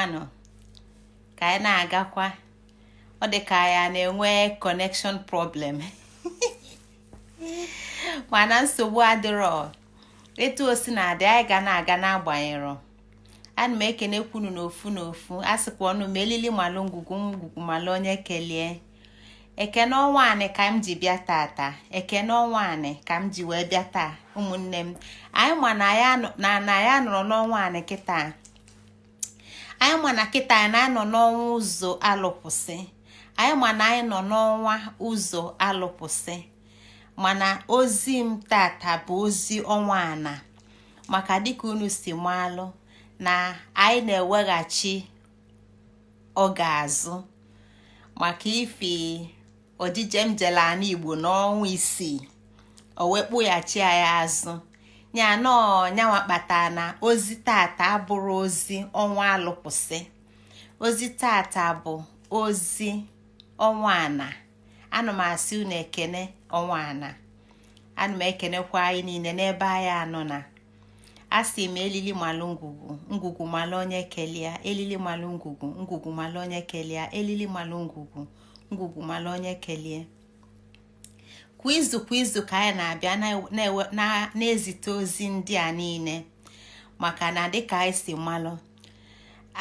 gakwanụ ka anyị na-agakwa ọ dị ka ya na-enwe connection problem mana nsogbu adịrọ etu o si na-adị anyị ga na-aga n'agbanyeghị ana m ekene kwunu n'ofu asịkwa ọnụ ma elili malụ ngwugwu malụ onye kelie ekene ọnwa anị ka m ji bịa tata ekene ọnwa anị ka m ji wee bịa taa ụmụnne m anyị ma na ya nọrọ n'ọnwa anị kịta anyị ma na kịta anyị na-anọ n'ọnwa ụzọ alụpụsị anyị ma na anyị nọ n'ọnwa ụzọ alụpụsị mana ozi m tata bụ ozi ọnwa ana maka dịka unu si malụ na anyị na-eweghachi oge azụ maka ife ojije m jele ana Igbo n'ọnwa 6 o wee kpụghachi anyị azụ ya nọọ nyanwa kpatara na ozi tata abụrụ ozi ọnwa alụpụsị ozi tata bụ ozi ọnwa ana ana m asị unu ekene ọnwa ana ana m ekenekwa anyị niile n'ebe anyị anọ na asị m elili malụ ngwugwu malụ onye kelia elili malụ ngwugwu malụ onye kelia elili malụ ngwugwu malụ onye kelie kwa izu ka anyị na-abịa na-ezite ozi ndị a niile maka na dịka anyị si malụ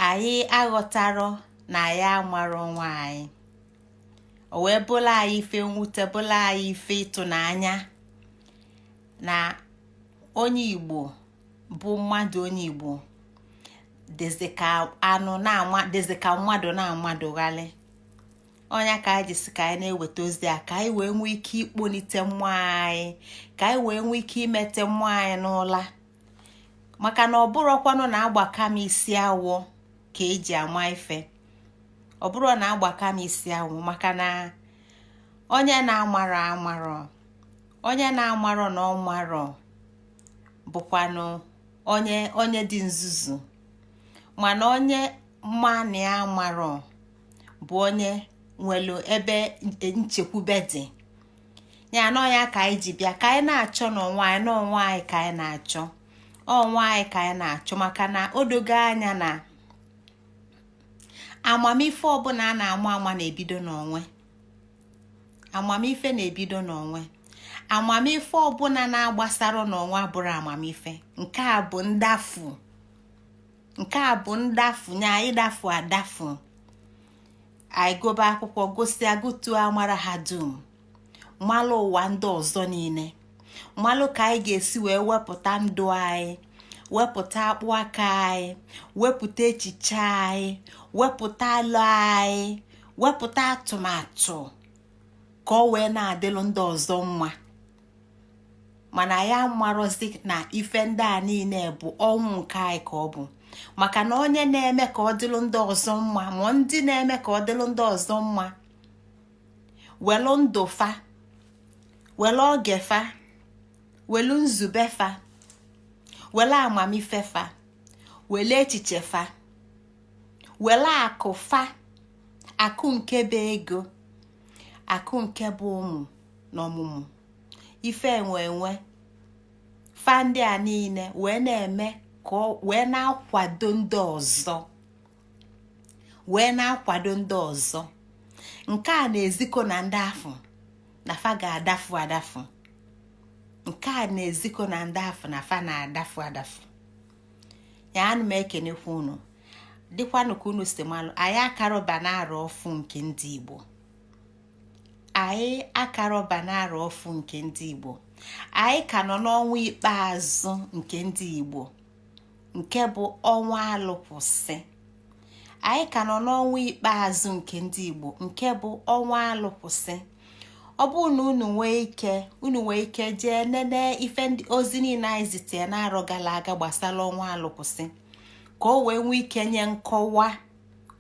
anyị aghọtarọ na anyị amarọ onwe anyị o wee bụla anyị ife mwute bụla anyị ife ịtụnanya na onye Igbo bụ mmadụ onye Igbo dịzị ka mmadụ na-amadụghalị onye ka anyị jisi ka anyị na-eweta ozi a ka anyị wee nwee ike ikponite mmụọ anyị ka anyị wee nwee ike imete mmụọ anyị n'ụla maka na ọ bụrụkwanụ na agbaka m isi awọ ka eji ama ife ọ bụrụ na agbaka m isi awọ maka na onye na-amarọ amarọ onye na-amarọ na ọ marọ bụkwanụ onye dị nzuzu mana onye mmanụ ya amarọ bụ onye nwelu ebe nchekwube dị ya na ya ka anyị ji bịa ka anyị na-achọ n'onwe anyị ka anyị na-achọ onwe anyị ka anyị na-achọ maka na o dogo anya na amamife ọbụla a na-ama na-ebido n'onwe amamife na-ebido n'onwe amamife ọbụla na-agbasara n'onwe abụrụ amamife nke a bụ ndafu nya anyị dafu adafu anyị gobe akwụkwọ gosi agụtu amara ha dum mmalụ ụwa ndị ọzọ niile mmalụ ka anyị ga-esi wee wepụta ndụ anyị wepụta akpụ aka anyị wepụta echiche anyị wepụta alụ anyị wepụta atụmatụ ka ọ wee na-adịlụ ndị ọzọ mma mana ya marọzi na ife ndị a niile bụ ọnwụ nke anyị ka ọ bụ maka na onye na-eme ka ọ dịlụ ndị ọzọ mma ma ndị na-eme ka ọ dịlụ ndị ọzọ mma welu ndụ fa welu oge fa welu nzube fa welu amamife fa welu echiche fa welu akụ fa akụ nke bụ ego akụ nke bụ ụmụ na ọmụmụ ife enwe fa ndị a niile wee na-eme ka wee na-akwado ndị ọzọ nke a na-ezikọ na ndị afọ na fa ga-adafu nke a na-ezikọ na ndị afọ na fa na-adafu ya anụ m ekenekwa unu dịkwanụ ka unu si malụ anyị akarọba na-arụ ọfụ nke ndị Igbo anyị akarọba na-arụ ọfụ nke ndị Igbo anyị ka nọ n'ọnwa ikpeazụ nke ndị Igbo nke bụ ọnwa alụpụsị anyị ka nọ n'ọnwa ikpeazụ nke ndị Igbo nke bụ ọnwa alụpụsị ọ bụ na unu nwee ike jee nene ife ozi niile anyị zitere na-arọ gara aga gbasara ọnwa alụpụsị ka o wee nwee ike nye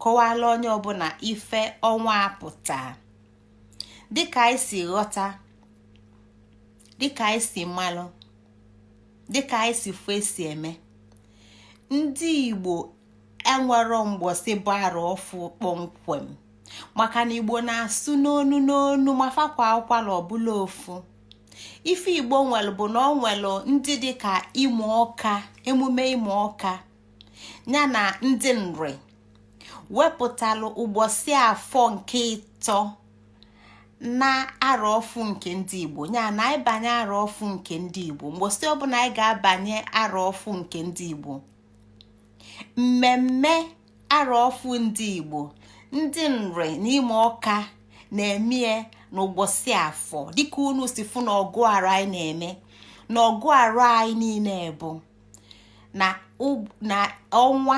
kọwala onye ọbụla ife ọnwa apụta dịka anyị si ghọta dịka anyị si malụ dịka anyị si fụ esi eme ndị Igbo enwero mgbọsị bụ arụ ọfụ kpọmkwem maka na Igbo na-asụ n'onu ma fakwa akwala ọbụla ofu ife Igbo nwere bụ na ọ nwere ndị dịka emume ime ọka ya na ndị nri wepụtalụ ụbọchị afọ nke ịtọ na arọfụ nke ndị Igbo. Ya na anyị banye arọfụ nke ndị Igbo, mgbọsị ọbụla anyị ga-abanye arọfụ nke ndị Igbo, mmemme arọfụ ndị Igbo, ndị Nri n'ime Ọka na-eme n'ụbọchị afọ, dịka unu si fụ na ọgụ arụ anyị na-eme na ọgụ arụ anyị niile bụ na ọnwa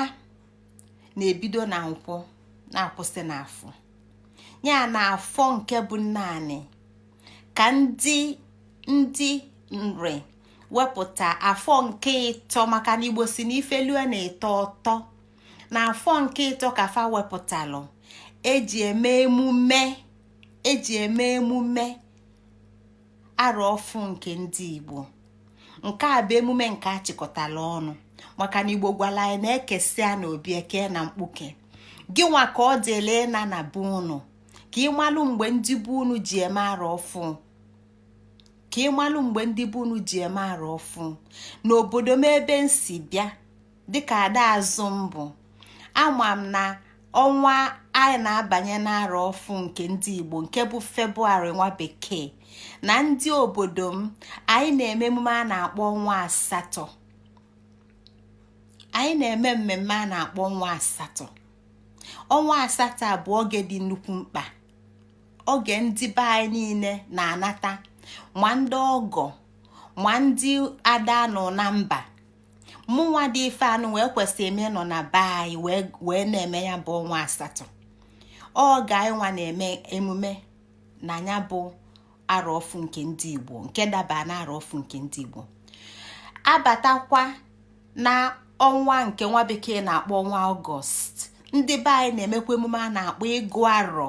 na-ebido na Nkwọ na-akwụsị n'Afọ. Ya na afọ nke bụ naanị ka ndị Nri wepụta afọ nke ịtọ, maka na Igbo si na ifelue na-eto ọtọ. Na afọ nke ịtọ ka fa wepụtalụ eji eme emume arọfụ nke ndị Igbo. Nke a bụ emume nke achịkọtala ọnụ, maka na Igbo gwala anyị na-ekesịa na obi eke na mkpuke. Gị nwa ka ọ dịle na be unu, ka ịmalụ mgbe ndị be unu ji eme arọfụ, ka ịmalụ mgbe ndị be unu ji eme arọfụ. N'obodo m ebe nsi bịa, dịka ada azụ mbụ, ama m na ọnwa anyị na-abanye n'arọfụ nke ndị Igbo nke bụ Febụwarị nwa bekee, na ndị obodo m anyị na-eme emume a na-akpọ ọnwa asatọ. Anyị na-eme mmemme a na-akpọ ọnwa asatọ. Ọnwa asatọ a bụ oge dị nnukwu mkpa, oge ndị be anyị niile na-anata, ma ndị ọgọ ma ndị ada nọ na mba. Mụnwa dị ife anụ wee kwesị eme nọ na be anyị wee na-eme ya bụ ọnwa asatọ. Ọ ga-enwa na-eme emume na ya bụ arọfụ nke ndị Igbo, nke daba na arọfụ nke ndị Igbo. Abatakwa na ọnwa nke nwa bekee na-akpọ ọnwa Ọgọst, ndị be anyị na-emekwa emume a na-akpọ ịgụ arọ.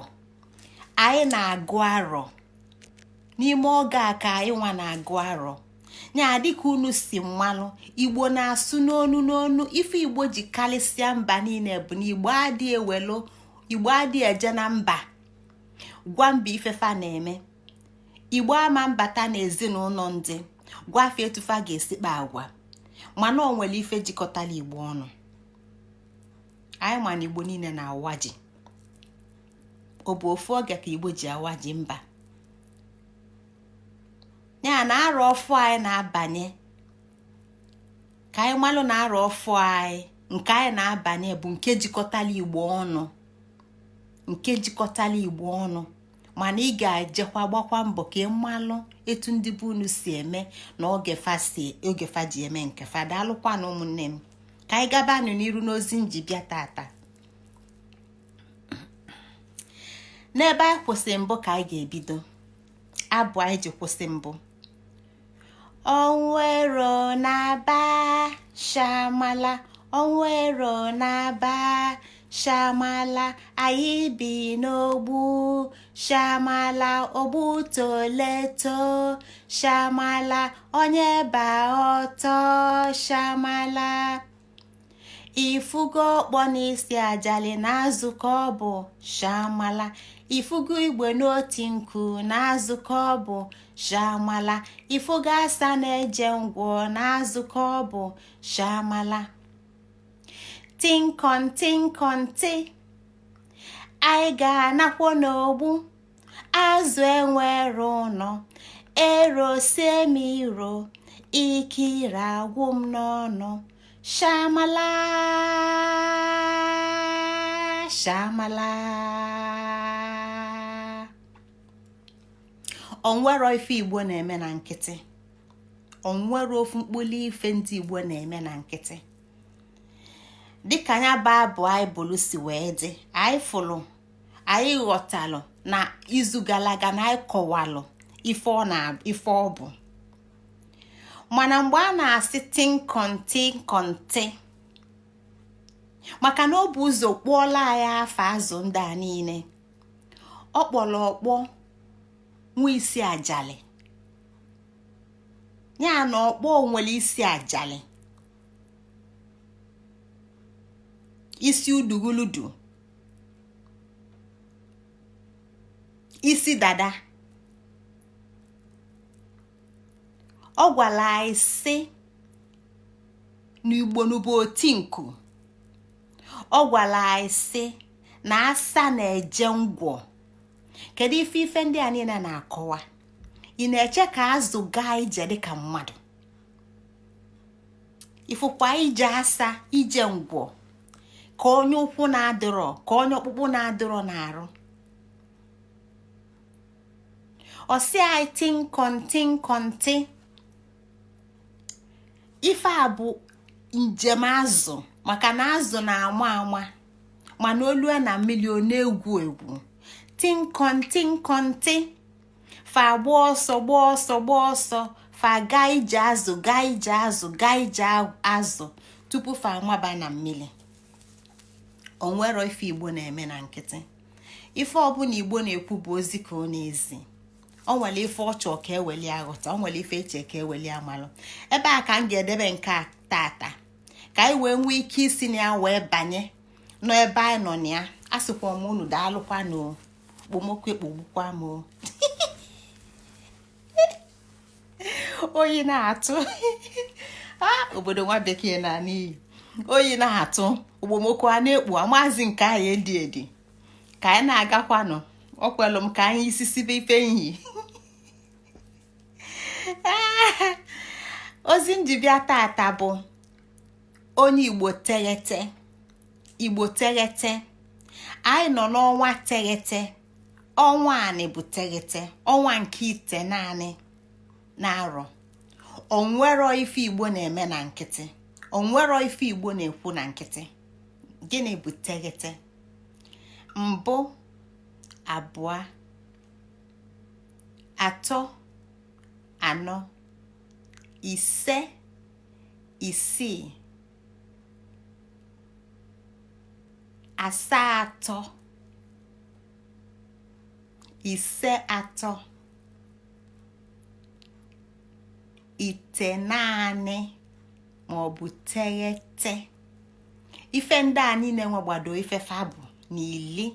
Anyị na-agụ arọ n'ime oge a ka anyị nwa na-agụ arọ. Ya dịka unu si mmalụ, Igbo na-asụ n'onu ife Igbo ji kalịsịa mba niile bụ na Igbo adịghị ewelu, Igbo adịghị eje na mba gwa mba ifefa na-eme. Igbo ama mbata na ezinụlọ ndị gwafe etufa ga-esikpa agwa, mana o nwere ife jikọtala Igbo ọnụ. Anyị ma na Igbo niile na-awa ji, ọ bụ ofu oge ka Igbo ji awa ji mba. Ya na arọfụ anyị na-abanye, ka anyị malụ na arọfụ anyị nke anyị na-abanye bụ nke jikọtala Igbo ọnụ, nke jikọtala Igbo ọnụ. Mana ị ga-ejekwa gbakwa mbọ ka ị malụ etu ndị bụ unu si eme na oge fa ji eme nke fa. Daalụkwa na ụmụnne m, ka anyị gabanụ n'iru n'ozi nji bịa tata. N'ebe anyị kwụsị mbụ ka anyị ga-ebido abụ anyị ji kwụsị mbụ. Onwero na-aba shamala, onwero na-aba shamala, anyị bi n'ogbu shamala, ogbu toleto shamala, onye ba ọtọ shamala. Ifugo ọkpọ n'isi ajali n'azụ ka ọ bụ shamala, ifugo igwe n'oti nku n'azụ ka ọ bụ shamala, ifugo asa na-eje ngwọ n'azụ ka ọ bụ shamala. Tinkonti anyị ga-anakwo n'ogbu, azụ enwere ụnọ, erosemiro ikiri agwụ m n'ọnụ shamala shamala. Onwero ife Igbo na-eme na nkịtị, onwero ofu mkpụrụ ife ndị Igbo na-eme na nkịtị. Dịka anya bụ abụ anyị bụlụ si wee dị, anyị fụlụ, anyị ghọtalụ na izu galaga na anyị kọwalụ ife ọ bụ. Mana mgbe a na-asị tinkonti, maka na ọ bụ ụzọ kpọọla anyị afa azụ ndị a niile. Ọ kpọrọ ọkpọ nwa isi ajali, ya na ọkpọ nwere isi ajali, isi uduguludu, isi dada. Ọ gwala anyị sị n'Igbo n'ụbọ otinku, ọ gwara anyị sị na asa na-eje ngwọ. Kedu ife ndị a niile na-akọwa? Ị na-eche ka azụ gaa ije dịka mmadụ? Ifụkwa ije asa ije ngwọ ka onye ụkwụ na-adịrọ, ka onye ọkpụkpụ na-adịrọ n'arụ. Ọsị anyị tinkọntị ife a bụ njem azụ, maka na azụ na-ama mana olue na mmiri ọ na-egwu egwu. Tinkọntị fa gba ọsọ fa gaa ije azụ tupu fa amaba na mmiri. O nwero ife Igbo na-eme na nkịtị. Ife ọbụla Igbo na-ekwu bụ ozi ka ọ na-ezi. O nwere ife ọchọ ka eweli aghọta, o nwere ife eche ka eweli amalụ. Ebe a ka m ga-edebe nke a tata ka anyị wee nwee ike isi na ya wee banye n'ebe anyị nọ na ya. Asịkwa m unu daalụkwa na okpomọkụ ekpogbukwa m. Oyi na-atụ obodo nwa bekee na n'iyi. Oyi na-atụ, okpomọkụ a na-ekpu, amazi nke anyị edi ka anyị na-agakwanụ. Ọ kwelụ m ka anyị isisibe ife nyi. Ozi njibịa tata bụ onye Igbo Teghete. Anyị nọ n'ọnwa Teghete. Ọnwa anị bụ Teghete, ọnwa nke ite naanị na-arọ. Onwero ife Igbo na-eme na nkịtị, onwero ife Igbo na-ekwu na nkịtị. Gịnị bụ Teghete? Mbụ, abụọ, atọ, anọ, ise, isii, asatọ, ise atọ, itenaanị maọbụ teghete. Ife ndị a niile nwegbado ife fabụ n'ili.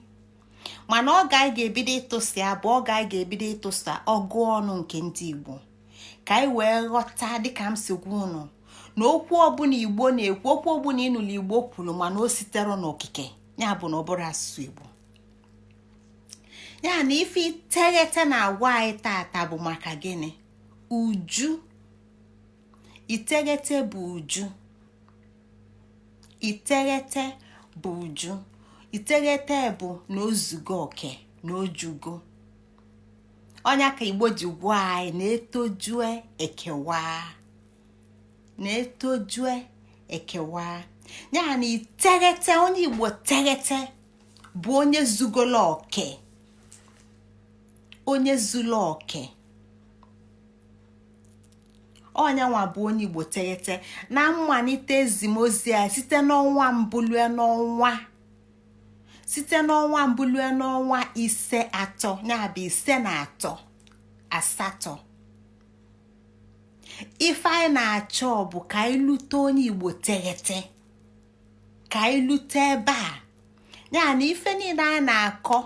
Mana ọ ga-ebido ịtụsi abụ, ọ ga-ebido ịtụsa ọgụ ọnụ nke ndị Igbo ka anyị wee ghọta dịka m si gwa unu na okwu ọbụla Igbo na-ekwu, okwu ọbụla ịnụla Igbo kwuru mana o sitere n'okike, ya bụ na ọ bụrụ asụsụ Igbo. Ya na ife Teghete na-agwa anyị tata bụ maka gịnị? Uju. Iteghete bụ uju. Iteghete bụ uju. Iteghete bụ na ozugo oke na ojugo. Ọnya ka Igbo ji gwa anyị na-etojue ekewa. Na-etojue ekewa. Ya na Iteghete, onye Igbo Teghete bụ onye zugolo oke. Onye zulu oke. Onyanwa bụ onye Igbo Teghete. Na mmalite ezimozi a site n'ọnwa mbulue n'ọnwa. Site n'ọnwa mbulue n'ọnwa ise atọ, ya bụ ise na atọ, asatọ. Ife anyị na-achọ bụ ka anyị lute onye Igbo Teghete, ka anyị lute ebe a. Ya na ife niile anyị na-akọ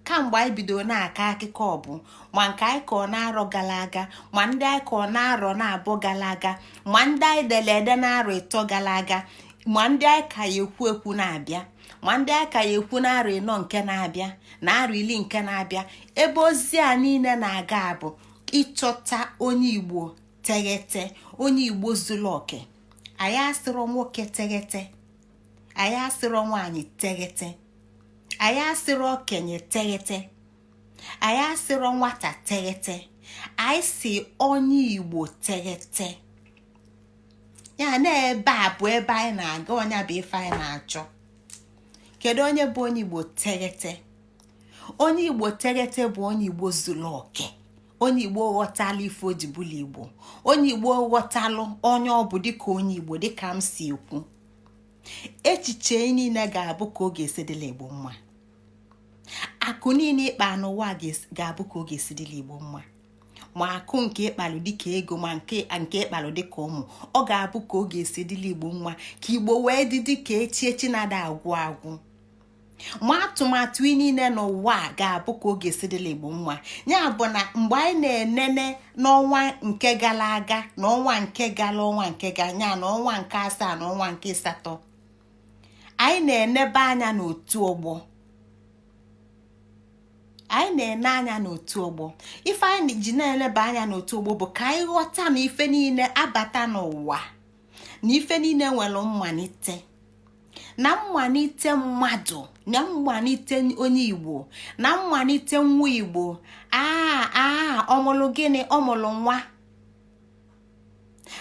kamgbe anyị bido na-akọ akụkọ ọ bụ ma nke anyị kọ na-arọ gara aga, ma ndị anyị kọ na-arọ na-abụọ gara aga, ma ndị anyị dere ede na-arọ ịtọ gara aga, ma ndị anyị ka ya ekwu na-abịa, ma ndị anyị ka ya ekwu na-arọ ịnọ nke na-abịa na arọ ili nke na-abịa. Ebe ozi a niile na-aga bụ ịchọta onye Igbo Teghete, onye Igbo zuru oke. Anyị asịrọ nwoke Teghete, anyị asịrọ nwaanyị Teghete, anyị asịrọ okenye Teghete, anyị asịrọ nwata Teghete. Anyị si onye Igbo Teghete. Ya na ebe a bụ ebe anyị na-aga, onye bụ ife anyị na-achọ. Kedu onye bụ onye Igbo Teghete? Onye Igbo Teghete bụ onye Igbo zuru oke. Onye Igbo ghọtalụ ife o ji bụlụ Igbo. Onye Igbo ghọtalụ onye ọ bụ dịka onye Igbo, dịka m si ekwu. Echiche niile ga-abụ ka ọ ga-esi dịla Igbo mma. Akụ niile ịkpa n'ụwa ga-abụ ka ọ ga-esi dịla Igbo mma. Ma akụ nke ịkpalụ dịka ego, ma nke ịkpalụ dịka ụmụ, ọ ga-abụ ka ọ ga-esi dịla Igbo mma, ka Igbo wee dị dịka echi na-ada agwụ. Ma atụmatụ niile n'ụwa ga-abụ ka ọ ga-esi dịla Igbo mma. Ya bụ na mgbe anyị na-enene n'ọnwa nke gara aga na ọnwa nke gara, ọnwa nke ga nya na ọnwa nke asaa na ọnwa nke asatọ, anyị na-enebe anya n'otu ọgbọ. Anyị na-ene anya n'otu ọgbọ. Ife anyị ji na-eleba anya n'otu ọgbọ bụ ka anyị ghọta na ife niile abata n'ụwa, na ife niile nwere mmalite, na mmalite mmadụ, na mmalite onye Igbo, na mmalite nwa Igbo. Ọmụlụ gịnị? Ọmụlụ nwa.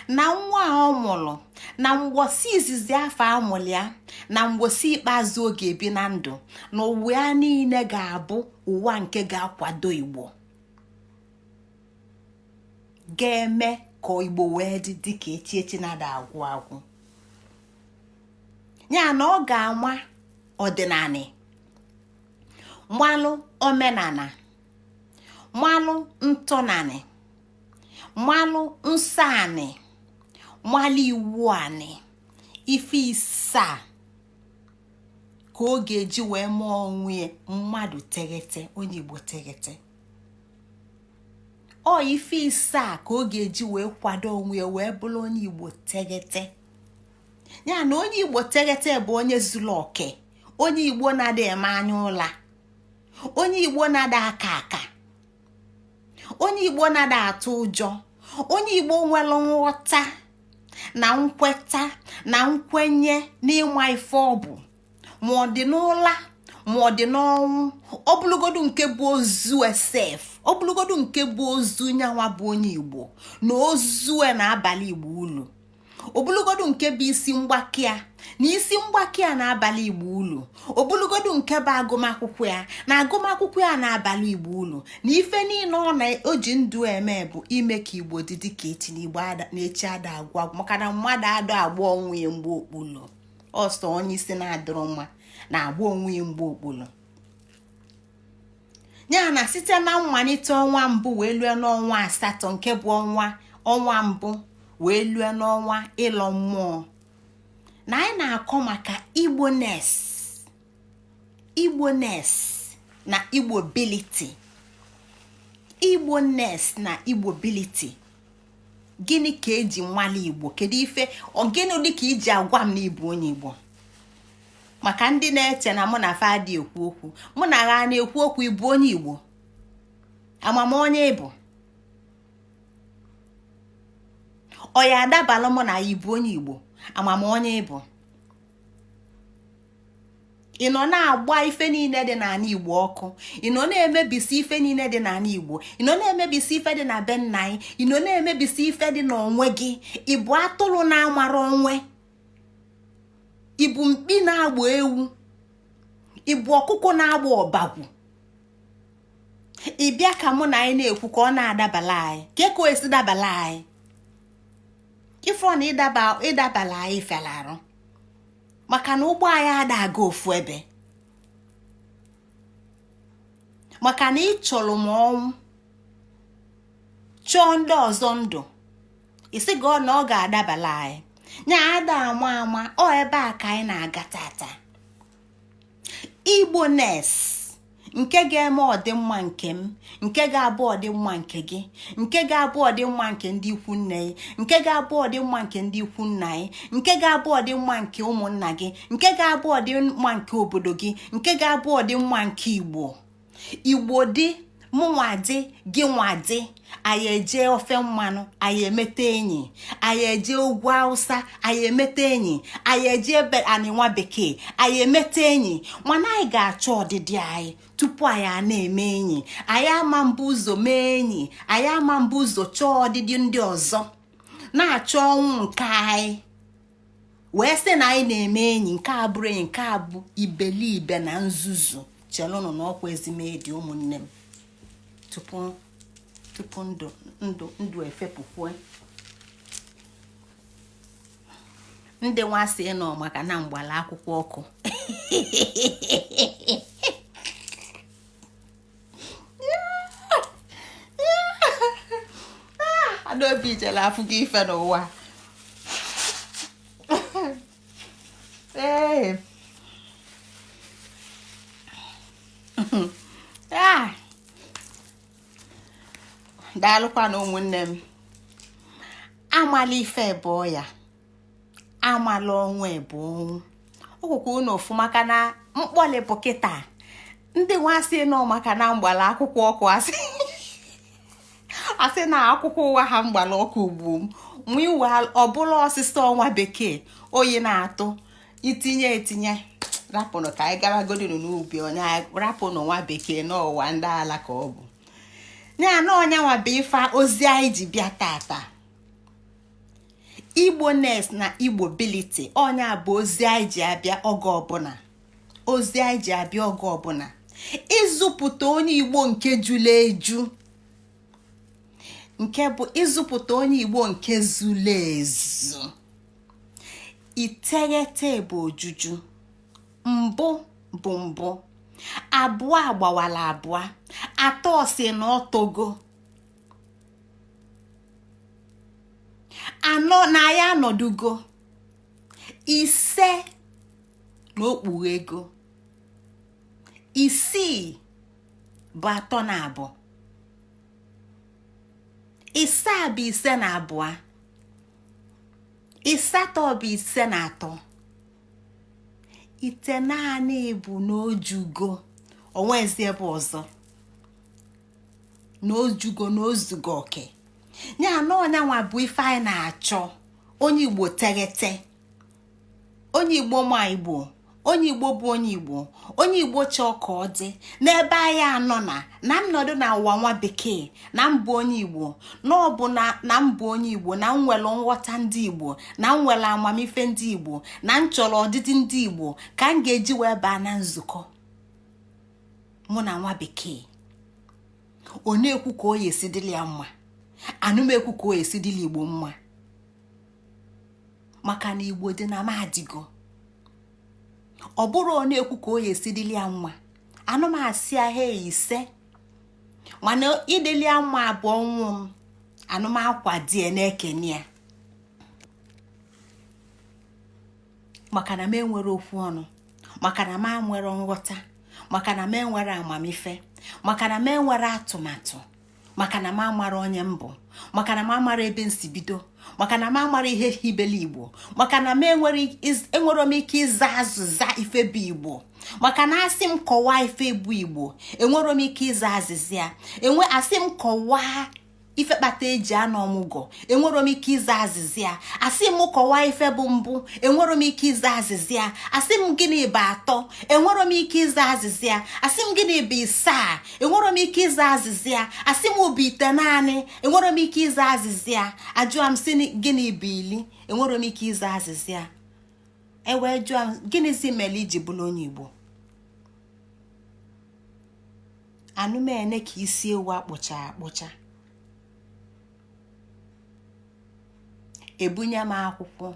Na nwa a ọ mụrụ na mgbosi izizi afọ amụrụ ya, na mgbosi ikpeazụ oge ebi na ndụ, na ụwa ya niile ga-abụ ụwa nke ga-akwado Igbo, ga-eme ka Igbo wee dị dịka echi na-ada agwụ agwụ. Ya na ọ ga-ama ọdịnala, mmalụ omenala, mmalụ ntọnanị, mmalụ nsọ anị, mmalụ iwu anị. Ife isaa ka ọ ga-eji wee mụọ onwe mmadụ Teghete, onye Igbo Teghete. Ọ ife isaa ka ọ ga-eji wee kwado onwe wee bụrụ onye Igbo Teghete. Ya na onye Igbo Teghete bụ onye zuru oke, onye Igbo na-ada eme anya ụla, onye Igbo na-ada aka aka, onye Igbo na-ada atụ ụjọ, onye Igbo nwere nghọta na nkweta na nkwenye n'ịma ife ọ bụ, ma ọ dị n'ụla ma ọ dị n'ọnwụ. Ọ bụlụgodu nke bụ ozu esef, ọ bụlụgodu nke bụ ozu nyanwa bụ onye Igbo, na ozu na-abalị Igbo ulu. Obulugodu nke bụ isi mgbaki ya, na isi mgbaki ya na-abalị Igbo ulu. Obulugodu nke bụ agụmakwụkwọ ya, na agụmakwụkwọ ya na-abalị Igbo ulu. Na ife niile o ji ndụ eme bụ ime ka Igbo dị dịka echi na Igbo na-echi ada agwụ agwụ, maka na mmadụ adọ agba onwe ya mgbe okpulu. Ọsọ onye isi na-adịrọ mma na-agba onwe ya mgbe okpulu. Ya na site na mmalite ọnwa mbụ wee lue n'ọnwa asatọ, nke bụ ọnwa mbụ wee lue n'ọnwa ịlọ mmụọ, na anyị na-akọ maka Igbo-ness na Igbo-ability. Igbo-ness na Igbo-ability. Gịnị ka eji nwale Igbo? Kedu ife ogene dị ka iji agwa m na ịbụ onye Igbo? Maka ndị na-eche na mụ na fadị ekwu okwu, mụ na ha na-ekwu okwu. Ịbụ onye Igbo? Amama onye ịbụ? Ọ ya adabala mụ na ịbụ onye Igbo? Amama onye ịbụ? Ị nọ na-agba ife niile dị n'ala Igbo ọkụ, ị nọ na-emebisi ife niile dị n'ala Igbo, ị nọ na-emebisi ife dị na be nna anyị, ị nọ na-emebisi ife dị n'onwe gị. Ịbụ atụrụ na-amara onwe, ịbụ mkpi na-agba ewu, ịbụ ọkụkọ na-agba ọbagwu. Ịbịa ka mụ na anyị na-ekwu ka ọ na-adabala anyị, ka o esi dabala anyị. Ifo na ịdabala anyị felarụ, maka na ụgbọ anyị ada aga ofu ebe, maka na ị chọrọ m ọnwụ, chọọ ndị ọzọ ndụ, isi gị na ọ ga-adabala anyị. Nya ada ama ọ ebe a ka anyị na-aga tata. Igbo-ness nke ga-eme ọdịmma nke m, nke ga-abụ ọdịmma nke gị, nke ga-abụ ọdịmma nke ndị ikwu nne gị, nke ga-abụ ọdịmma nke ndị ikwu nna gị, nke ga-abụ ọdịmma nke ụmụnna gị, nke ga-abụ ọdịmma nke obodo gị, nke ga-abụ ọdịmma nke Igbo. Igbo dị, mụnwa dị, gị nwa dị. Anyị eje ofe mmanụ, anyị emete enyi. Anyị eje ugwu Hausa, anyị emete enyi. Anyị eje ebe anịnwa bekee, anyị emete enyi. Mana anyị ga-achọ ọdịdị anyị tupu anyị a na-eme enyi. Anyị ama mbụ ụzọ mee enyi, anyị ama mbụ ụzọ chọọ ọdịdị ndị ọzọ, na-achọ ọnwụ nke anyị wee sị na anyị na-eme enyi. Nke a bụrụ enyi, nke a bụ ibelibe na nzuzu. Chelụnụ na ọkwa ezimedi ụmụnne m, tupu ndụ efepụkwe. Ndị nwasị nọ maka na mgbala akwụkwọ ọkụ. Adaobi jela afụ gị ife n'ụwa. Daalụkwa na ụmụnne m. Amala ife bụ ya, amala ọnwa bụ ọnwụ. okwukwu unu ofu maka na mkpọlịpụ kịta ndị nwasị nọ maka na mgbala akwụkwọ ọkụ asị na akwụkwọ ụwa ha mgbala ọkụ ugbu m iwe ọbụla ọsịsọ ọnwa bekee oyi na-atụ etinye rapụnụ ka anyị garagodinu n'ubi onye rapụnụ nwa bekee n'ụwa ndị ala ka ọ bụ ya na ọnya nwa bụ ife ozi anyị ji bịa tata Igbo ness na Igbo ability ọnya bụ ozi anyị ji abịa oge ọbụla ịzụpụta onye Igbo nke jụrụ eju nke bụ ịzụpụta onye Igbo nke zuru ezu. Iteghete bụ ojuju, mbụ bụ mbụ, abụọ agbawala abụọ, atọ si na ọtogo, anọ na ya anọdugo, ise na okpughe ego, isii bụ atọ na abụọ, isaa bụ ise na abụọ, ịsatọ bụ ise na atọ, ite naanị bụ n'ojugo onwezi ebe ọzọ, n'ojugo n'ozugo oke ya na ọnyanwa bụ ife anyị na-achọ. Onye Igbo teghete, onye Igbo ma Igbo, onye Igbo bụ onye Igbo, onye Igbo chọọ ka ọ dị n'ebe anyị anọ na nnọdụ na ụwa nwa bekee na mbụ onye Igbo na ọ bụ na mbụ onye Igbo na nwere nghọta ndị Igbo na nwere amamife ndị Igbo na nchọrọ ọdịdị ndị Igbo ka m ga-eji wee baa na nzukọ mụ na nwa bekee. Ọ na-ekwu ka o yesi dịrị ya mma, anụmekwu ka o yesi dịrị Igbo mma, maka na Igbo dị na madigo. Ọ bụrụ ọ na-ekwu ka o yesi dịrị ya mma, anụmasị ahịa ise mana ideli ya mma abụọ nwụ m anụmakwa die na-ekene ya maka na m enwere okwu ọnụ, maka na m enwere nghọta, maka na m enwere amamife, maka na m enwere atụmatụ, maka na m amara onye mbụ, maka na m amara ebe nsi bido, maka na m amara ihe hibele Igbo, maka na m enwere m ike ịza azịza ife bụ Igbo, maka na asị m kọwaa ife bụ Igbo enwere m ike ịza azịza ya, asị m kọwaa ife kpata eji anọ ọmụgwọ enwere m ike ịza azịza ya, asị m kọwaa ife bụ mbụ enwere m ike ịza azịza ya, asị m gịnị bụ atọ enwere m ike ịza azịza ya, asị m gịnị bụ isaa enwere m ike ịza azịza ya, asị m bụ ite naanị enwere m ike ịza azịza ya, ajụọ m sị gịnị bụ ili enwere m ike ịza azịza ya, ewee jụọ m gịnịzi mere iji bụrụ onye Igbo. Anụmene ka isi ewu akpụcha ebunye m akwụkwọ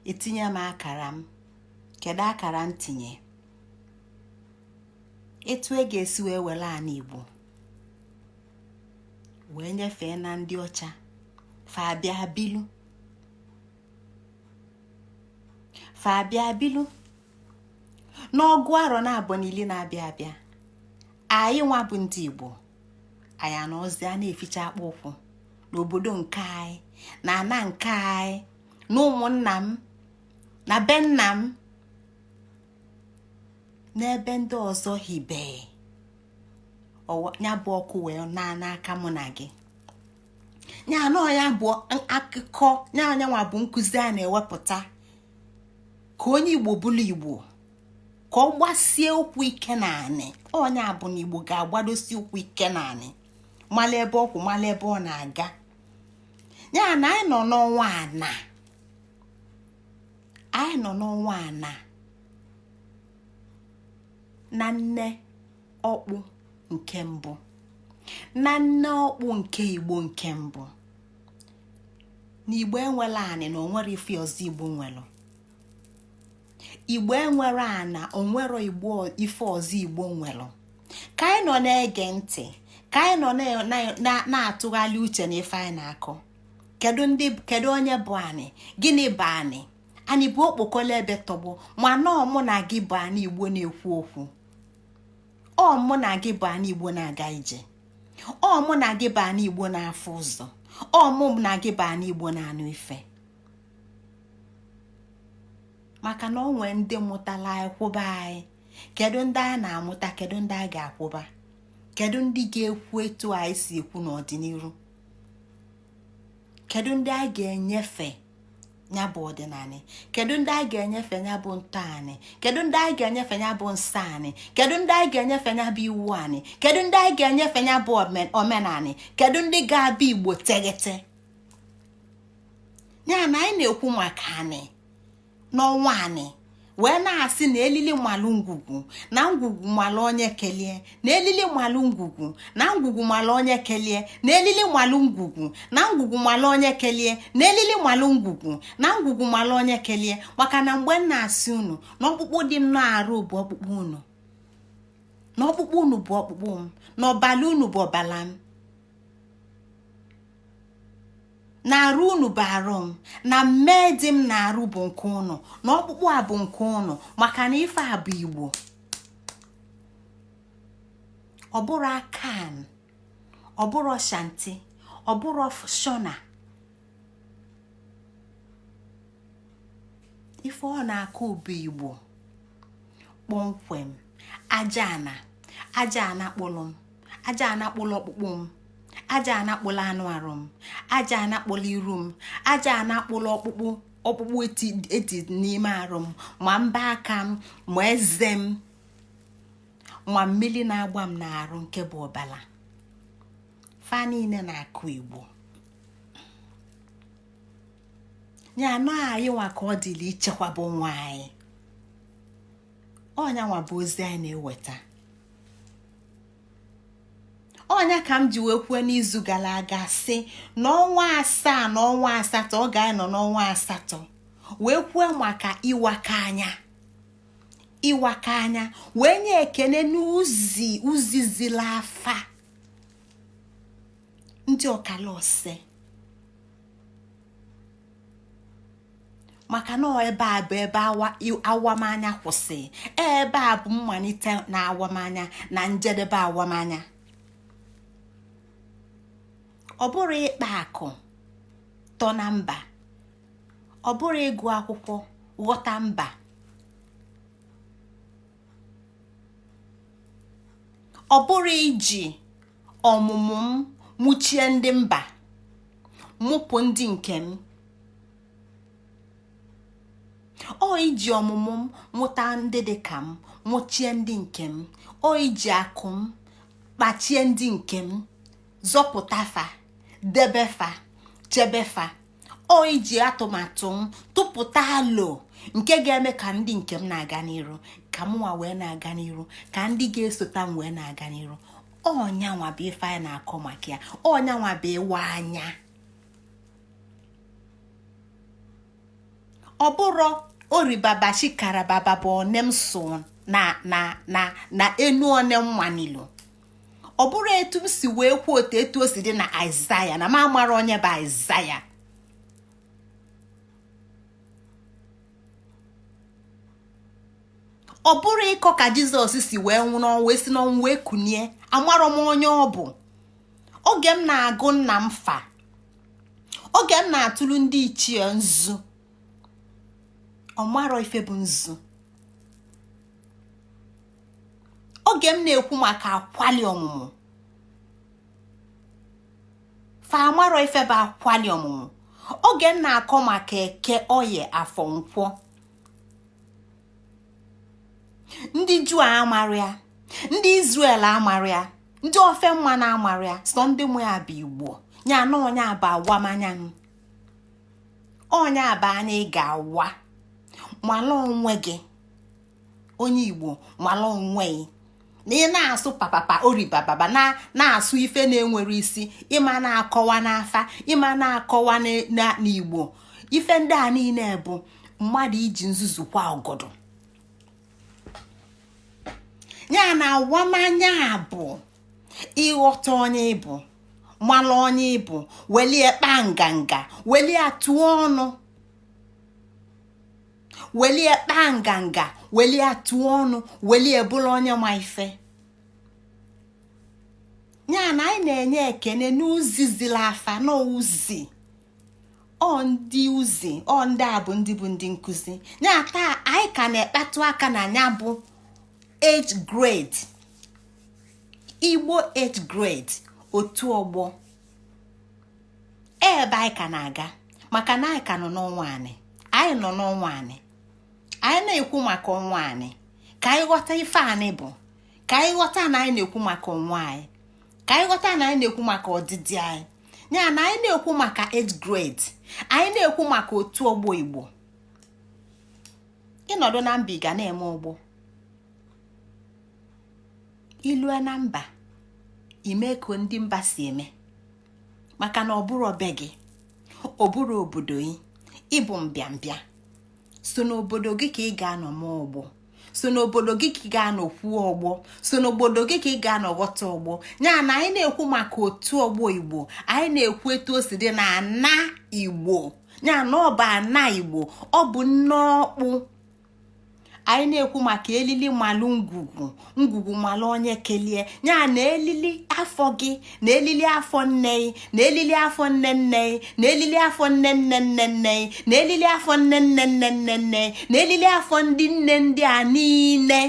etinye m akara m, kedu akara m tinye, etu e ga-esi wee were ana Igbo wee nyefee na ndị ọcha fa abịa bilu n'ọgụ arọ na abụọ n'ili na-abịa abịa. Anyị nwa bụ ndị Igbo anyị anọzi a na-eficha akpa ụkwụ n'obodo nke anyị na ana nke anyị na ụmụnna m na be nna m n'ebe ndị ọzọ hibe ya bụ ọkụ wee n'aka mụ na gị ya anọ ya bụ akụkọ ya nwa bụ nkụzi a na-ewepụta ka onye Igbo bụrụ Igbo, ka ọ gbasie ụkwụ ike naanị. Onye abụ na Igbo ga-agbadosi ụkwụ ike naanị, mala ebe ọkwụ mala ebe ọ na-aga. Ya na anyị nọ n'ọnwa ana na nne ọkpụ nke mbụ, na nne ọkpụ nke Igbo nke mbụ. Na Igbo enwere anị na onwere ife ọzọ Igbo nwere. Igbo enwere ana onwere Igbo ife ọzọ Igbo nwere. Ka anyị nọ na-ege ntị, ka anyị nọ na-atụgharị uche na ife anyị na-akọ. Kedu onye bụ anị? Gịnị bụ anị? Anị bụ okpokolo ebe tọgbọ, mana ọ mụ na gị bụ anị Igbo na-ekwu okwu. Ọ mụ na gị bụ anị Igbo na-aga ije. Ọ mụ na gị bụ anị Igbo na-afụ ụzọ. Ọ mụ na gị bụ anị Igbo na-anụ ife. maka na onwe ndị mụtala akwụba anyị. Kedu ndị a na-amụta, kedu ndị a ga-akwụba, kedu ndị ga-ekwu etu anyị si ekwu n'ọdịnihu, kedu ndị a ga-enyefe ya bụ ọdịnala, kedu ndị a ga-enyefe ya bụ ntọ anyị, kedu ndị a ga-enyefe ya bụ nsọ anyị, kedu ndị a ga-enyefe ya bụ iwu anyị, kedu ndị a ga-enyefe ya bụ omenala, kedu ndị ga-abịa Igbo teghete. Ya na anyị na-ekwu maka anyị n'ọnwa anyị wee na-asị na elili malụ ngwugwu na ngwugwu malụ onye kelie, na elili malụ ngwugwu na ngwugwu malụ onye kelie, na elili malụ ngwugwu na ngwugwu malụ onye kelie, na elili malụ ngwugwu na ngwugwu malụ onye kelie. Maka na mgbe m na-asị unu na ọkpụkpụ dị m na-arụ bụ ọkpụkpụ unu, na ọkpụkpụ unu bụ ọkpụkpụ m, na ọbala unu bụ ọbala m, na-arụ unu bụ arụ m, na mmedi m na-arụ bụ nke unu, na ọkpụkpụ a bụ nke unu. Maka na ife a bụ Igbo, ọ bụrụ Akan, ọ bụrụ Shanti, ọ bụrụ Shona. Ife ọ na-akụ bụ Igbo kpọmkwem. Aja ana kpụlụ m, aja ana kpụlụ ọkpụkpụ m, aja ana kpụlụ anụ arụ m, aja ana kpụlụ iru m, aja ana kpụlụ ọkpụkpụ eti n'ime arụ m, ma mba aka m, ma eze m, ma mmiri na-agba m n'arụ nke bụ ọbala. Fa niile na-akụ Igbo. Ya na anyị nwa ka ọ dịla ichekwaba onwe anyị. Ọnya nwa bụ ozi anyị na-eweta. Ọnya ka m ji wee kwuo n'izu gara aga sị n'ọnwa 7 na ọnwa 8 ọ ga-anọ n'ọnwa 8 wee kwuo maka ịwaka anya wee nye ekene n'uzizila afa ndị ọkala ose. Maka na ebe a bụ ebe awamanya kwụsị, ebe a bụ mmalite na awamanya na njedebe awamanya. Ọ bụrụ ịkpa akụ tọ na mba, ọ bụrụ ịgụ akwụkwọ ghọta mba, ọ bụrụ iji ọmụmụ m mụchie ndị mba, mụpụ ndị nke m. Ọ iji ọmụmụ m mụta ndị dị ka m, mụchie ndị nke m. Ọ iji akụ m kpachie ndị nke m, zọpụta fa, debe fa, chebe fa. Ọ iji atụmatụ m tụpụta alo nke ga-eme ka ndị nke m na-aga n'iru, ka m nwa wee na-aga n'iru, ka ndị ga-esota m wee na-aga n'iru. Ọnyanwa bụ ife anyị na-akọ maka ya. Ọnyanwa bụ ịwa anya. Ọ bụrụ oribaba shikarababa bụ onem so na enu onem manilo. Ọ bụrụ etu m si wee kwuo etu o si dị na Aịzaya, na m amara onye bụ Aịzaya. Ọ bụrụ ịkọ ka Jizọs si wee nwụrụ wee si n'ọnwụ wee kunie, amarọ m onye ọ bụ. Oge m na-agụ nna m fa, oge m na-atụrụ ndị ichie nzu, ọ marọ ife bụ nzu. Oge m na-ekwu maka akwali ọmụmụ, fa amarọ ife bụ akwali ọmụmụ. Oge m na-akọ maka eke, oye, afọ, nkwọ, ndị Juu amarịa, ndị Izrel amarịa, ndị ofe mmanụ amarịa, sọ ndị mụ ya bụ Igbo. Ya na onye abụ awamanya m, onye abụ anya ị ga-awa. Mala onwe gị, onye Igbo, mala onwe gị. Na ị na-asụ papapa oribababa na-asụ ife na-enwere isi, ịma na-akọwa n'afa, ịma na-akọwa n'Igbo. Ife ndị a niile bụ mmadụ iji nzuzu kwa ọgọdọ. Ya na awamanya bụ ịghọta onye ịbụ, mala onye ịbụ, welie kpa nganga, welie atụọ ọnụ, welie kpa nganga, welie atụọ ọnụ, welie bụrụ onye ma ife. Ya na anyị na-enye ekene n'uzizila afa n'uzi ọ ndị uzi ọ ndị a bụ ndị nkụzi ya taa anyị ka na-ekpatụ aka na ya bụ age grade Igbo age grade otu ọgbọ ebe anyị ka na-aga maka na anyị ka nọ n'ọnwa anị anyị nọ n'ọnwa anị anyị na-ekwu maka ọnwa anị ka anyị ghọta ife anị bụ ka anyị ghọta na anyị na-ekwu maka ọnwa anyị ka anyị ghọta na anyị na-ekwu maka ọdịdị anyị ya na anyị na-ekwu maka age grade anyị na-ekwu maka otu ọgbọ Igbo ịnọdụ na mba ị ga na-eme ọgbọ ilue na mba ime ka ndị mba si eme maka na ọbụrụ obe gị ọbụrụ obodo gị ịbụ mbịambịa so n'obodo gị ka ị ga-anọ ma ọgbọ so n'obodo gị ka ị ga-anọ kwuo ọgbọ so n'obodo gị ka ị ga-anọ ghọta ọgbọ ya na anyị na-ekwu maka otu ọgbọ Igbo anyị na-ekwu etu o si dị na ana Igbo ya na ọ bụ ana Igbo ọ bụ nnọọkpụ anyị na-ekwu maka elili malụ ngwugwu malụ onye kelie ya na elili afọ gị na elili afọ nne gị na elili afọ nne nne gị na elili afọ nne nne nne nne gị na elili afọ nne nne nne nne nne na elili afọ ndị nne ndị a niile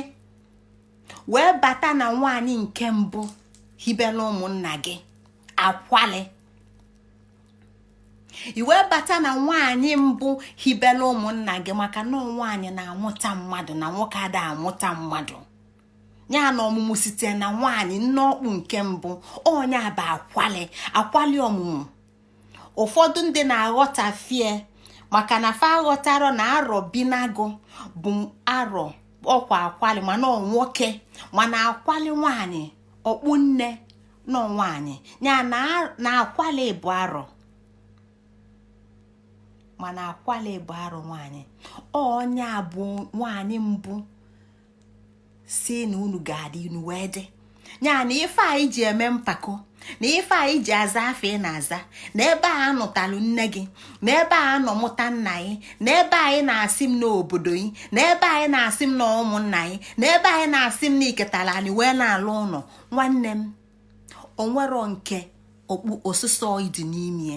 wee bata na nwaanyị nke mbụ hibela ụmụnna gị akwali iwe bata na nwaanyị mbụ hibela ụmụnna gị maka na nwaanyị na-amụta mmadụ na nwoke ada amụta mmadụ ya na ọmụmụ site na nwaanyị nnọọkpụ nke mbụ onye bụ akwali ọmụmụ ụfọdụ ndị na-aghọtafie maka na fa aghọtara na arọ binago bụ arọ ọkwa akwali mana nwoke mana akwali nwaanyị ọkpụ nne nọ nwaanyị ya na akwali bụ arọ mana akwali bụ arụ nwaanyị onye abụ nwaanyị mbụ si na unu ga-adị unu wee dị ya na ife anyị ji eme mpako na ife anyị ji aza afọ ị na-aza na ebe a nụtalụ nne gị na ebe a nọ mụta nna gị na ebe anyị na-asị m n'obodo gị na ebe anyị na-asị m na ụmụnna gị na ebe anyị na-asị m na iketala anyị wee na-alụ ụlọ nwanne m onwero nke okpu osụsọ ịdị n'ime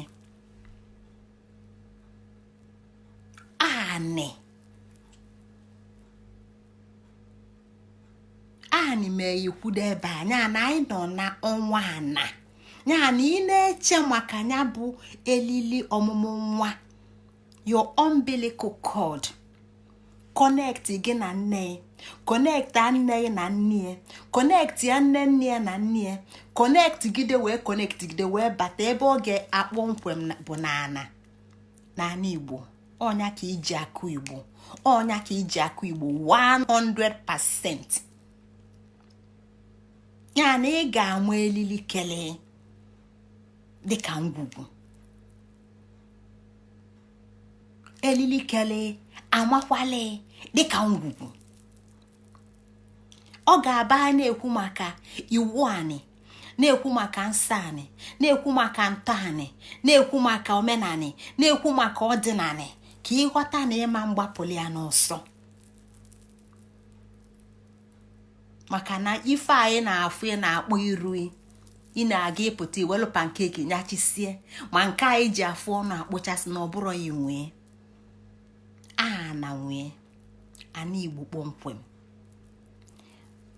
anyị mee ikwudo ebe anya na anyị nọ na ọnwa ana ya na ị na-eche maka ya bụ elili ọmụmụ nwa your umbilical cord connect gị na nne connect nne gị na nne connect ya nne ya na nne connect gide wee bata ebe ọ ga-akpọ nkwem bụ n'ana Igbo ọnya ka iji akụ Igbo 100%. Ya na ị ga-amụ elili kelee dịka ngwugwu elili kelee amakwale dịka ngwugwu ọ ga-aba na-ekwu maka iwu anyị na-ekwu maka nsọ anyị na-ekwu maka ntọ anyị na-ekwu maka omenani na-ekwu maka ọdịnala ka ịghọta na ịma mgbapụli ya n'ọsọ maka na ife anyị na-afụ ị na-akpọ iru ị na-aga ịpụta iwelu pankeki nyachisie ma nke anyị ji afụ ọnụ akpụchasị na ọbụrụ ya nwee na nwee ana Igbo kpọmkwem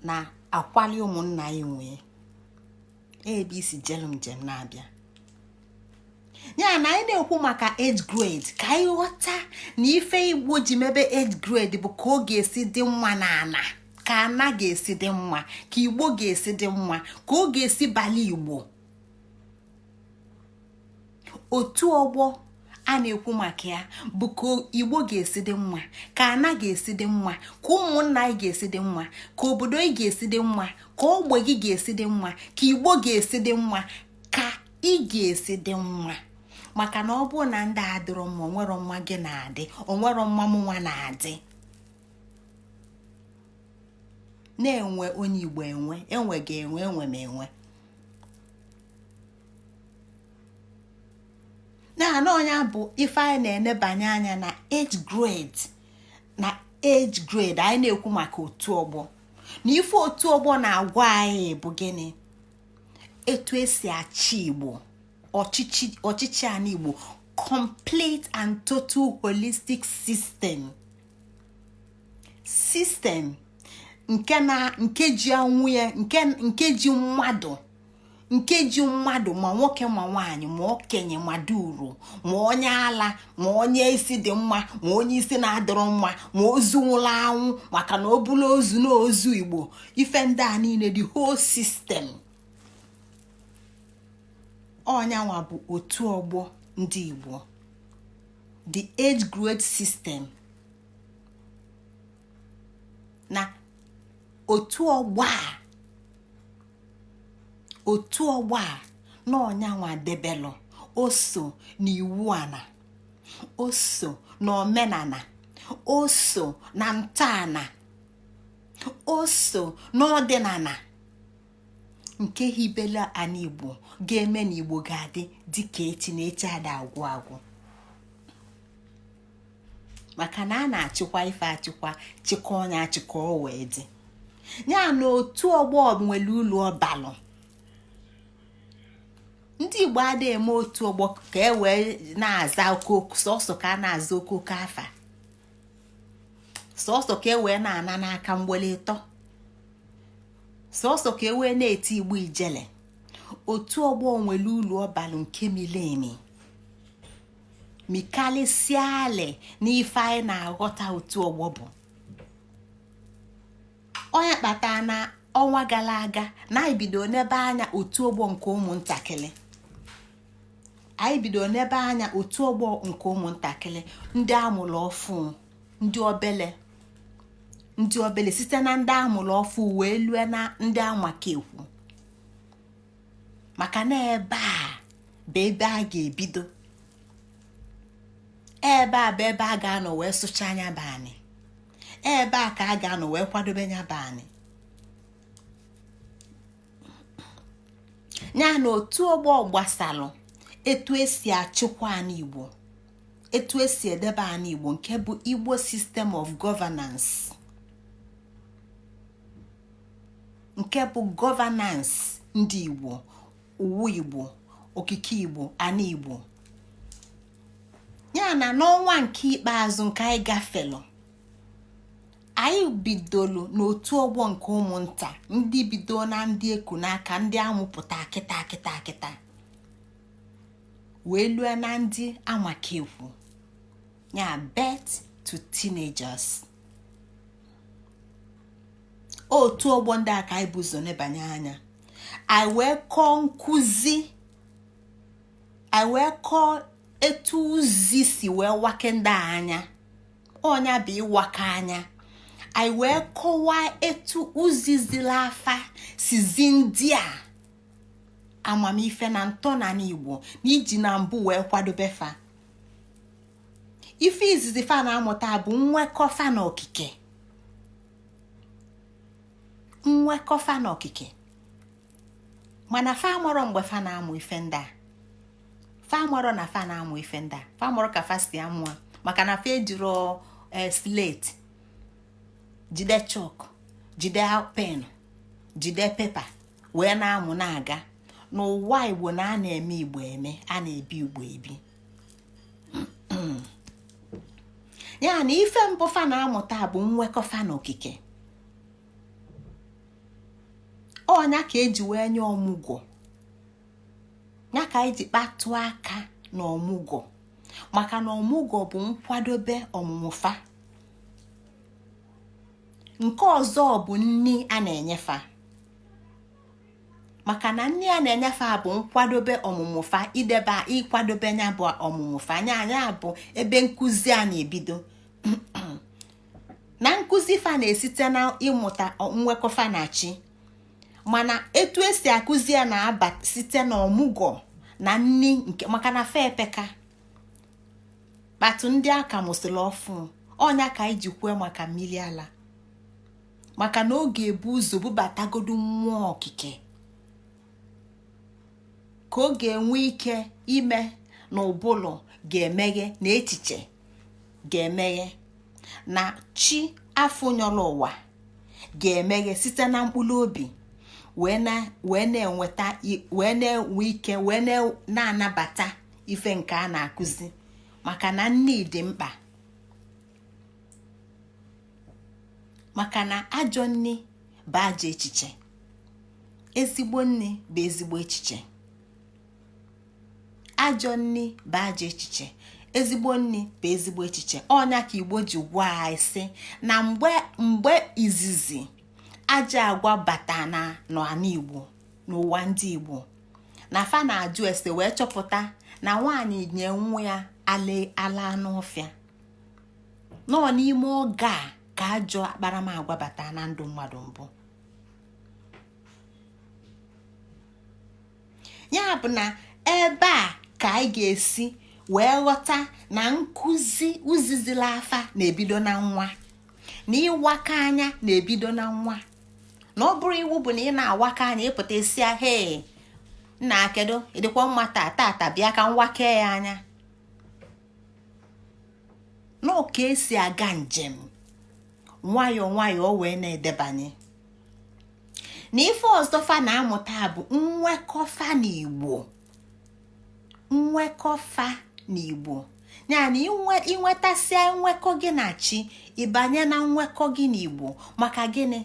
na akwali ụmụnna ya nwee ebe isi jelum jem na-abịa ya na anyị na-ekwu maka age grade ka anyị ghọta na ife Igbo ji mebe age grade bụ ka ọ ga-esi dị mma na ana ka ana ga-esi dị mma ka Igbo ga-esi dị mma ka ọ ga-esi bali Igbo otu ọgbọ a na-ekwu maka ya bụ ka Igbo ga-esi dị mma ka ana ga-esi dị mma ka ụmụnna anyị ga-esi dị mma ka obodo anyị ga-esi dị mma ka ogbe gị ga-esi dị mma ka Igbo ga-esi dị mma ka ị ga-esi dị mma maka na ọ bụrụ na ndị adịrọ mma onwero mma gị na-adị onwero mma m nwa na-adị na-enwe onye Igbo enwe ga-enwe m enwe na onye bụ ife anyị na-enebanye anya na age grade anyị na-ekwu maka otu ọgbọ na ife otu ọgbọ na-agwa anyị bụ gịnị etu esi achị Igbo ọchịchị anyị Igbo complete and total holistic system nke ji anwụ ya nke ji mmadụ ma nwoke ma nwaanyị ma okenye ma duru ma onye ala ma onye isi dị mma ma onye isi na-adịrọ mma ma ozu nwụrụ anwụ maka na obula ozu na ozu Igbo ife ndị a niile the whole system onyanwa bụ otu ọgbọ ndị Igbo the age grade system na otu ọgbọ a na ọnyanwa debelụ o so n'iwu ana, o so na omenala, o so na ntọala, o so n'ọdịnala nke hibela ana Igbo ga-eme na Igbo ga-adị dịka echi na echi ada agwụ maka na a na-achịkwa ife achịkwa chịkọ onye achịkọ o wee dị ya na otu ọgbọ nwere ụlọ ọbalụ ndị Igbo adịghị eme otu ọgbọ ka e wee na-aza okoko sọsọ ka a na-aza okoko afa sọsọ ka e wee na-ana n'aka mgbele ịtọ sọsọ ka e wee na-eti Igbo ijele otu ọgbọ nwere ụlọ ọbalụ nke mileni mikalisiale n'ife anyị na-aghọta otu ọgbọ bụ onye kpata na ọnwa gara aga na anyị bido n'ebe anya otu ọgbọ nke ụmụntakịrị ndị amụrụ ọfụ ndị obele site na ndị amụrụ ọfụ wee lue na ndị amakekwu maka na ebe a bụ ebe a ga-ebido ebe a bụ ebe a ga-anọ wee sụcha anya baanị ebe a ka a ga-anọ wee kwadobe nya baanị ya na otu ọgbọ gbasalụ etu esi achịkwa ana Igbo etu esi edebe ana Igbo nke bụ Igbo system of governance nke bụ governance ndị Igbo uwu Igbo okike Igbo ana Igbo ya na n'ọnwa nke ikpeazụ nke anyị gafelụ anyị bidolu n'otu ọgbọ nke ụmụnta ndị bido na ndị eku n'aka ndị amụpụta kịta wee lue na ndị amakekwu ya birth to teenagers otu ọgbọ ndị aka anyị buzo nebanye anya anyị wee kọọ nkụzi anyị wee kọọ etu uzi si wee wake ndị anya ọnya bụ ịwaka anya anyị wee kọwaa etu uzi zila afa sizi ndị a amamife na ntọala Igbo n'iji na mbụ wee kwadobe fa ife izizi fa na-amụta bụ nwekọfa n'okike mana fa amụrụ mgbe fa na-amụ ife ndị a fa amụrụ na fa na-amụ ife ndị a fa amụrụ ka fa si amụ maka na fa ejiro slate jide chalk jide pen jide pepa wee na-amụ na-aga n'ụwa Igbo na a na-eme Igbo eme a na-ebi Igbo ebi ya na ife mbụ fa na-amụta bụ nwekọfa n'okike ọnya ka eji wee nye ọmụgwọ ya ka eji kpatụ aka na ọmụgwọ maka na ọmụgwọ bụ nkwadobe ọmụmụ fa nke ọzọ bụ nni a na-enyefa maka na nni a na-enyefa bụ nkwadobe ọmụmụ fa ịkwadobe nya bụ ọmụmụ fa anya bụ ebe nkụzi a na-ebido na nkụzi fa na-esite na ịmụta nwekọfa na chi mana etu esi akụzi ya na-aba site na ọmụgwọ na nni nke maka na fa epeka kpatụ ndị aka mụsịrị ọfụ ọnya ka iji kwue maka mmiri ala maka na oge ebu ụzọ bubatagodu mmụọ okike ka ọ ga-enwe ike ime na ụbụlụ ga-emeghe na echiche ga-emeghe na chi afọ nyọrọ ụwa ga-emeghe site na mkpụrụ obi wee na-enweta wee na-enwe ike wee na-anabata ife nke a na-akụzi maka na nne dị mkpa, maka na ajọ nne bụ ajọ echiche, ezigbo nne bụ ezigbo echiche. Ajọ nne bụ ajọ echiche, ezigbo nne bụ ezigbo echiche. Ọnya ka Igbo ji gwa anyị sị na mgbe izizi ajọ agwa bata na n'ala Igbo, n'ụwa ndị Igbo, na fa na-ajụ ese wee chọpụta na nwaanyị nye nwa ya ala n'ọfịa. Nọ n'ime oge a ka ajọ akparamagwa bata na ndụ mmadụ mbụ. Ya bụ na ebe a ka anyị ga-esi wee ghọta na nkụzi uzizila afa na-ebido na nwa, na ịwaka anya na-ebido na nwa. Na ọ bụrụ iwu bụ na ị na-awaka anya ịpụta isi ahụ nna kedu ịdịkwa mma tata bịa ka nwake ya anya. N'oke esi aga njem nwayọọ nwayọọ wee na-edebanye na ife ọzọ fa na-amụta bụ nwekọfa n'Igbo. Nwekọfa n'Igbo yani inwetasịa nwekọ gị na chi, ịbanye na nwekọ gị n'Igbo. Maka gịnị?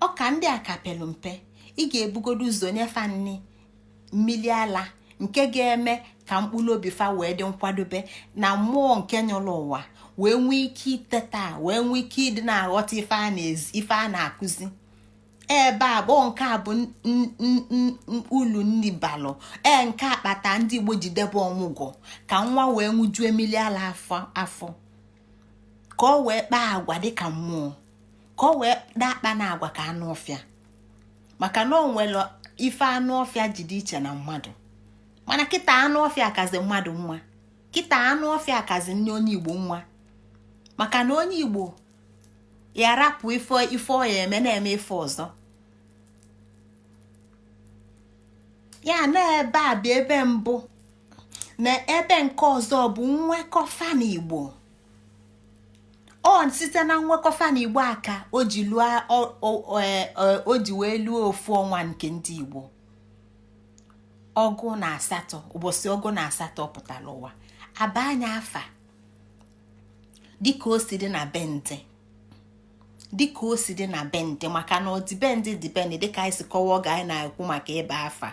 Ọka ndị a kapelu mpe, ị ga-ebugodo ụzọ nyefa nni mmili ala nke ga-eme ka mkpụrụ obi fa wee dị nkwadobe na mmụọ nke nyụrụ ụwa wee nwee ike iteta, wee nwee ike ịdị na-aghọta ife a na-akụzi. Ebe a bụ nke a bụ ulu nni balụ nke akpata ndị Igbo ji debe ọmụgwọ ka nwa wee nwujue mmili ala afọ ka ọ wee kpaa agwa dịka mmụọ, ka ọ wee dakpa na agwa ka anụ ọfịa. Maka na o nwere ife anụ ọfịa ji dị iche na mmadụ, mana kịta anụ ọfịa kazi mmadụ nwa, kịta anụ ọfịa kazi nne onye Igbo nwa. Maka na onye Igbo ya rapụ ife ọ ya eme na-eme ife ọzọ. Ya na ebe a bụ ebe mbụ, na ebe nke ọzọ bụ nwekọfa n'Igbo. Ọ site na nwekọfa n'Igbo aka o ji wee lụọ ofu ọnwa nke ndị Igbo. Ụbọchị 18 pụtara ụwa aba anya afa dịka o si dị na bende, dịka o si dị na bende. Maka na ọdịbendị dịbendị dịka anyị si kọwa oge anyị na-ekwu maka ịba afa.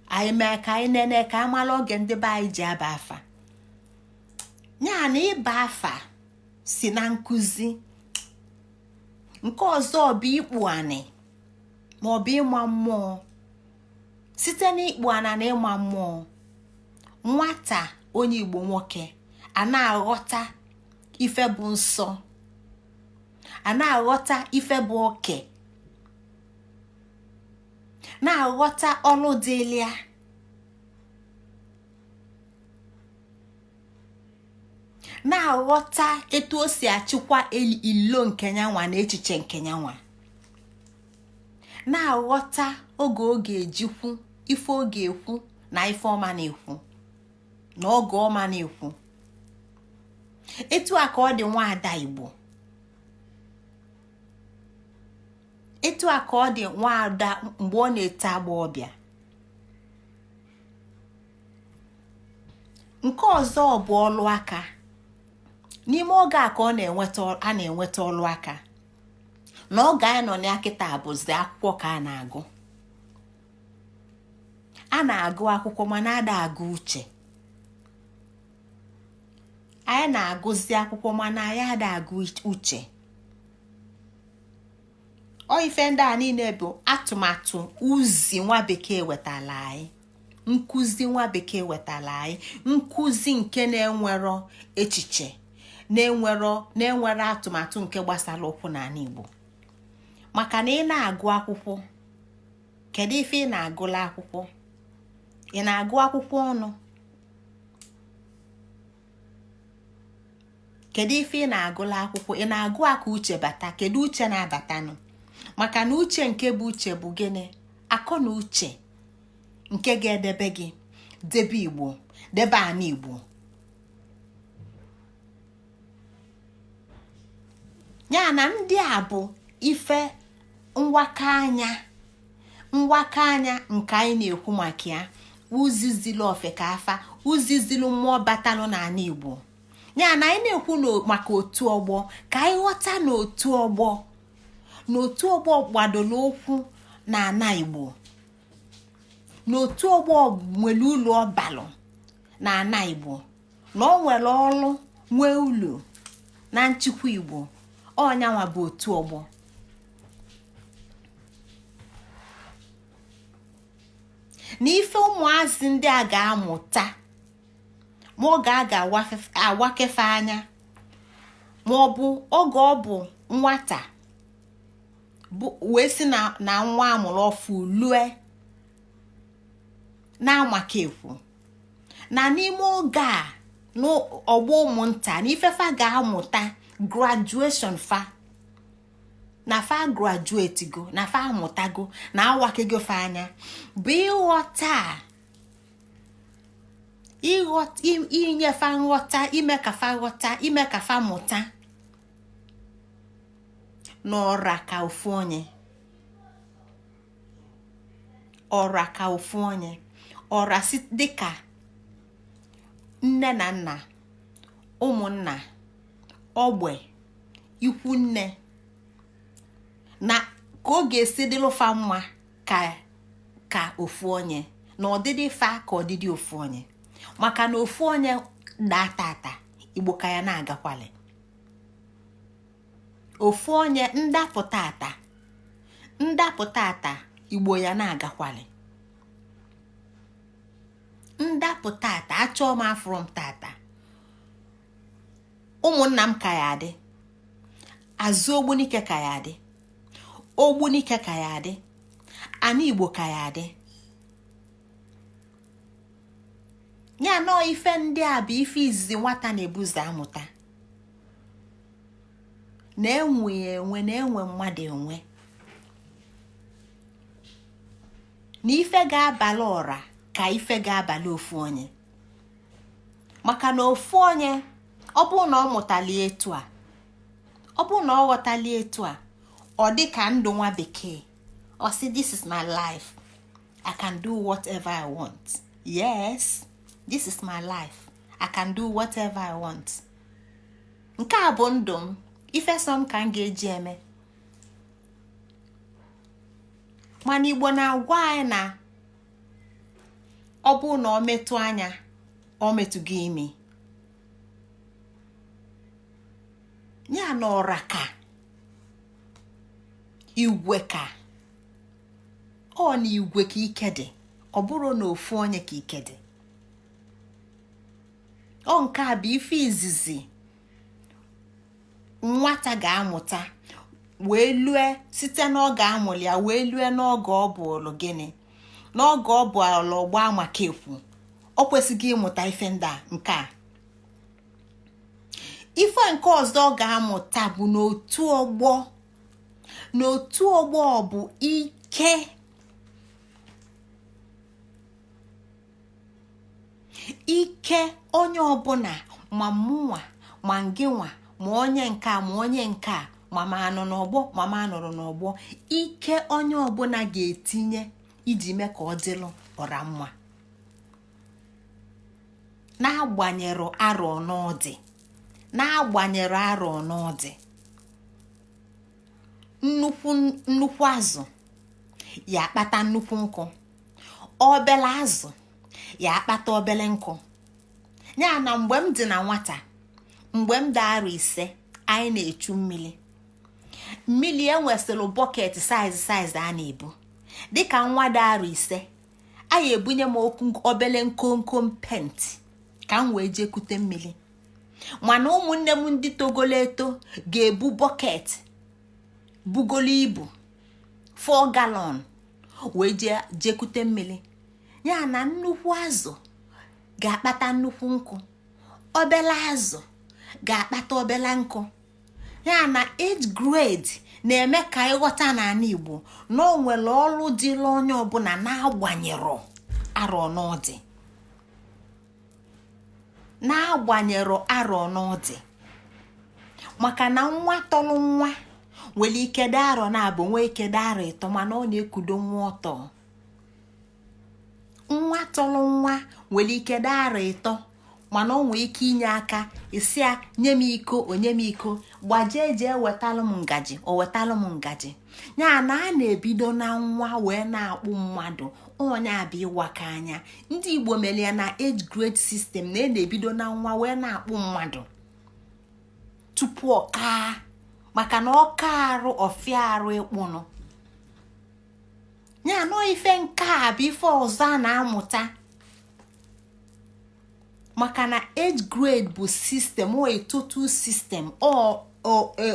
Anyị mee ka anyị nene ka amala oge ndị be anyị ji aba afa. Ya na ịba afa si na nkụzi. Nke ọzọ bụ ikpu anị ma ọ bụ ịma mmụọ. Site na ikpu ana na ịma mmụọ, nwata onye Igbo nwoke a na-aghọta ife bụ nsọ, a na-aghọta ife bụ oke, na-aghọta ọlụ dịlịa, na-aghọta etu o si achịkwa ilo nke nyanwa na echiche nke nyanwa, na-aghọta oge ọ ga-ejikwu ife ọ ga-ekwu na ife ọma na-ekwu na oge ọma na-ekwu. Etu a ka ọ dị nwaada Igbo, etu a ka ọ dị nwaada mgbe ọ na-ete agba ọbịa. Nke ọzọ bụ ọlụ aka. N'ime oge a ka a na-enweta ọlụ aka. Na oge anyị nọ na kịta bụzi akwụkwọ ka a na-agụ. A na-agụ akwụkwọ mana ada agụ uche. Anyị na-agụzi akwụkwọ mana anyị ada agụ uche. Ọ ife ndị a niile bụ atụmatụ uzi nwa bekee wetala anyị, nkụzi nwa bekee wetala anyị, nkụzi nke na-enwero echiche, na-enwero atụmatụ nke gbasara okwu n'ala Igbo. Maka na ị na-agụ akwụkwọ, kedu ife ị na-agụla akwụkwọ? Ị na-agụ akwụkwọ ọnụ? Kedu ife ị na-agụla akwụkwọ? Ị na-agụ aka uche bata? Kedu uche na-abatanụ? Maka na uche nke bụ uche bụ gịnị? Akọ na uche nke ga-edebe gị, debe Igbo, debe ana Igbo. Ya na ndị a bụ ife nwaka anya nke anyị na-ekwu maka ya. uzizilu ofe ka afa uzizilu mmụọ batalụ n'ala Igbo. Ya na anyị na-ekwu maka otu ọgbọ ka anyị ghọta na otu ọgbọ gbadoro ụkwụ n'ala Igbo, na otu ọgbọ nwere ụlọ ọbalụ n'ala Igbo, na ọ nwere ọrụ nwee ụlọ na nchịkwa Igbo. Ọnyanwa bụ otu ọgbọ. Na ife ụmụazị ndị a ga-amụta ma oge a ga-awakefe anya, ma ọ bụ oge ọ bụ nwata wee si na nwa amụrụ ọfụ lue na-amaka ekwu, na n'ime oge a n'ọgbọ ụmụnta na ifefa ga-amụta graduation fa na fa graduate go na fa amụtago na awakego fa anya bụ inye fa nghọta, ime ka fa ghọta, ime ka fa mụta n'ọra ka ofu onye, ọra ka ofu onye, ọra si dịka nne na nna, ụmụnna, ogbe, ikwu nne, na ka ọ ga-esi dịlụ fa mma ka ofu onye, na ọdịdị fa ka ọdịdị ofu onye. Maka na ofu onye daa Igbo ka ya na-agakwali. Ofu onye ndapụta Igbo ya na-agakwali. Ndapụta achọọ m afrom tata. Ụmụnna m ka ya adị, azụ ogbunike ka ya adị, ogbunike ka ya adị, ana Igbo ka ya adị. Ya nọ ife ndị a bụ ife izizi nwata na-ebuzi amụta, na-enwe mmadụ enwe, na ife ga-abalị ọra ka ife ga-abalị ofu onye. Maka na ofu onye ọ bụrụ na ọ mụtali etu a, ọ bụrụ na ọ ghọtali etu a, ọ dị ka ndụ nwa bekee. Ọ sị, this is my life, I can do whatever I want. Yes, this is my life, I can do whatever I want. Nke a bụ ndụ m, ife som ka m ga-eji eme. Mana Igbo na-agwa anyị na ọ bụ na ọ metụ anya, ọ metụ gị imi. Ya na ọra ka igwe ka ọ na igwe ka ike dị, ọ bụrụ na ofu onye ka ike dị. Ọ nke a bụ ife izizi nwata ga-amụta wee lue site n'oge amụrụ ya wee lue n'oge ọ bụ ọlụ gịnị, n'oge ọ bụ ọlụ ọgba maka ekwu. Ọ kwesịghị ịmụta ife ndị a. Nke a ife nke ọzọ ọ ga-amụta bụ n'otu ọgbọ bụ ike onye ọbụla, ma mụnwa ma ngịnwa ma onye nke a ma onye nke a, ma anọ n'ọgbọ ma anọrọ n'ọgbọ, ike onye ọbụla ga-etinye iji mee ka ọ dịlụ ọra mma, na-agbanyere arọ n'ọdị. Nnukwu azụ ya akpata nnukwu nkụ, obele azụ ya akpata obele nkụ. Ya na mgbe m dị na nwata, mgbe m dị arọ 5, anyị na-echu mmiri enwesịrị bọket saiz a na-ebu. Dịka nwa dị arọ 5, anyị ebunye m obele nkomkom penti ka m wee jee kute mmiri. Mana ụmụnne m ndị togolo eto ga-ebu bọket bugolo ibu 4 galọn wee jee kute mmiri. Ya na nnukwu azụ ga-akpata nnukwu nkụ, obele azụ ga-akpata obele nkụ. Ya na 8th grade na-eme ka ịghọta n'ala Igbo na o nwere ọrụ dịla onye ọbụla na-agbanyero arọ n'ọdị. Maka na nwa tọrọ nwa nwere ike dị arọ na-abụ, nwee ike dị arọ 3, mana ọ na-ekudo nwa ọtọ. nwa tọrọ nwa nwere ike dara ịtọ mana ọ nwere ike inye aka isi ya nye m iko onye m iko gbajee jee wetalụ m ngaji o wetalụ m ngaji ya na a na-ebido na nwa wee na-akpụ mmadụ onye abịa ịwaka anya. Ndị Igbo mere ya na age grade system na na-ebido na nwa wee na-akpụ mmadụ tupu ọka maka na ọka arụ ọfịa arụ ịkpụnụ ya nọ ife nke a bụ ife ọzọ a na-amụta maka na age grade bụ sistem o total system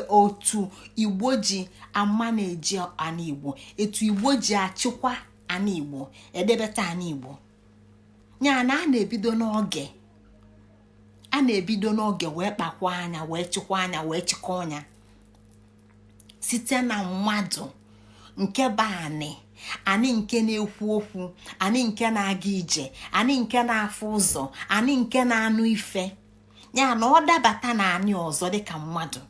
otu Igbo ji ama na-eji ana Igbo, etu Igbo ji achịkwa ana Igbo edebeta ana Igbo ya na a na-ebido n'oge wee kpakwa anya wee chịkwa anya wee chịkọ ọnya site na mmadụ nke bụ anyị nke na-ekwu okwu, anyị nke na-aga ije, anyị nke na-afụ ụzọ, anyị nke na-anụ ife ya na ọ dabata na anyị ọzọ dịka mmadụ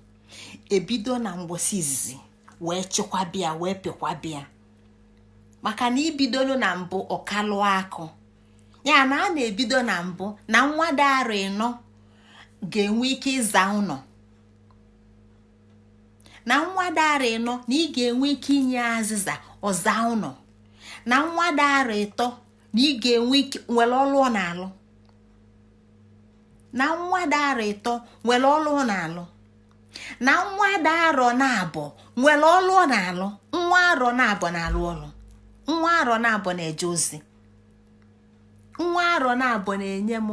ebido na mgbosi izizi wee chịkwabịa wee pịkwabịa maka na ibidolu na mbụ ọkalụ akụ ya na a na-ebido na mbụ na nwa dara ịnọ ga-enwe ike ịza ụnọ na nwa dara ịnọ na ị ga-enwe ike inye azịza ọza ụnọ na nwa dara ịtọ na ị ga-enwe ike nwere ọlụ ọ na-alụ na nwa dara ịtọ nwere ọlụ ọ na-alụ na nwa dara na-abọ nwere ọlụ ọ na-alụ nwa arọ na-abọ na-alụ ọlụ nwa arọ na-abọ na-eje ozi nwa arọ na-abọ na-enye m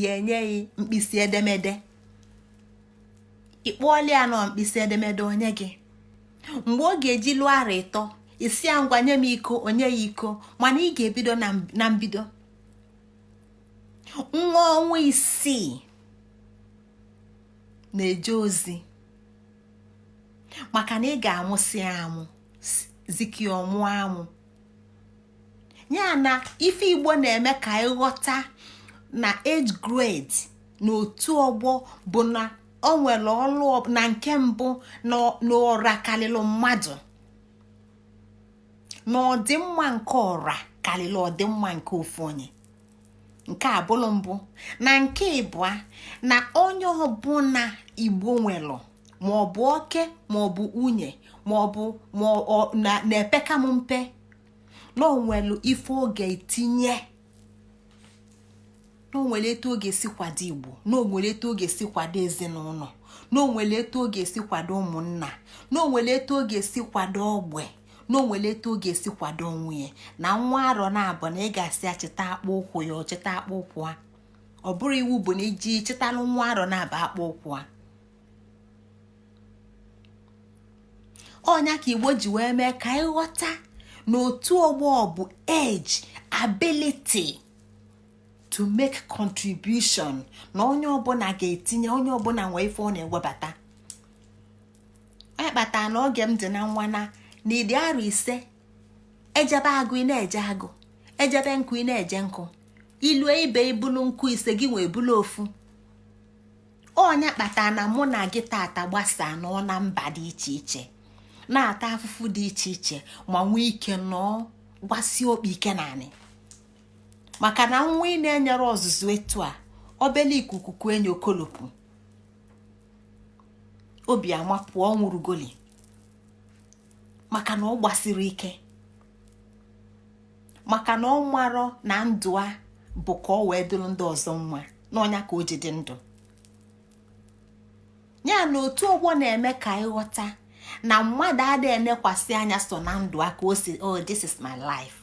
ya enyeghị mkpịsị edemede ịkpọọla ya nọ mkpịsị edemede onye gị mgbe ọ ga-eji lụọ arọ ịtọ isi ya ngwa nye m iko onye ya iko mana ị ga-ebido na mbido nwa ọnwa 6 na-eje ozi maka na ị ga-amụsị amụ ziki ọmụ amụ ya na ife Igbo na-eme ka ịghọta na age grade na otu ọgbọ bụ na o nwere ọlụ na nke mbụ na ọra karịrị mmadụ na ọdịmma nke ọra karịrị ọdịmma nke ofu onye nke abụrụ mbụ na nke ịbụa na onye ọbụla Igbo nwere maọbụ oke maọbụ nwunye maọbụ na-epeka m mpe na onwelu ife oge etinye na onwere etu oge si kwado Igbo na onwere etu oge si kwado ezinụlọ na onwere etu oge si kwado ụmụnna na onwere etu oge si kwado ogbe na onwere etu oge si kwado nwunye na nwa arọ na-abụ na ị ga-asị achịta akpụ ụkwụ ya ọchịta akpụ ụkwụ ha ọ bụrụ iwu bụ na iji chịtalụ nwa arọ na-abụ akpụ ụkwụ ha ọnya ka Igbo ji wee mee ka ịghọta n'otu ọgbọ bụ age ability to make contribution na onye ọbụla ga-etinye onye ọbụla nwee ife ọ na-ewebata. Onye kpatara na oge m dị na nwa na ịdị arọ 5 ejebe agụ ị na-eje agụ ejebe nkụ ị na-eje nkụ ilue ibe ibulu nkụ 5 gị nwee bulu ofu. Onye kpatara na mụ na gị tata gbasaa nọ na mba dị iche iche na-ata afụfụ dị iche iche ma nwee ike nọ gbasi okpi ike naanị maka na nwa ị na-enyere ọzụzụ etu a obele ikuku ku enyo kolopụ obi amapụ ọ nwụrụgoli maka na ọ gbasiri ike maka na ọ marọ na ndụ a bụ ka ọ wee dịrị ndị ọzọ mma n'ọnya ka o ji dị ndụ ya na otu ọgbọ na-eme ka ịghọta na mmadụ adịghị enekwasị anya so na ndụ aka o si this is my life,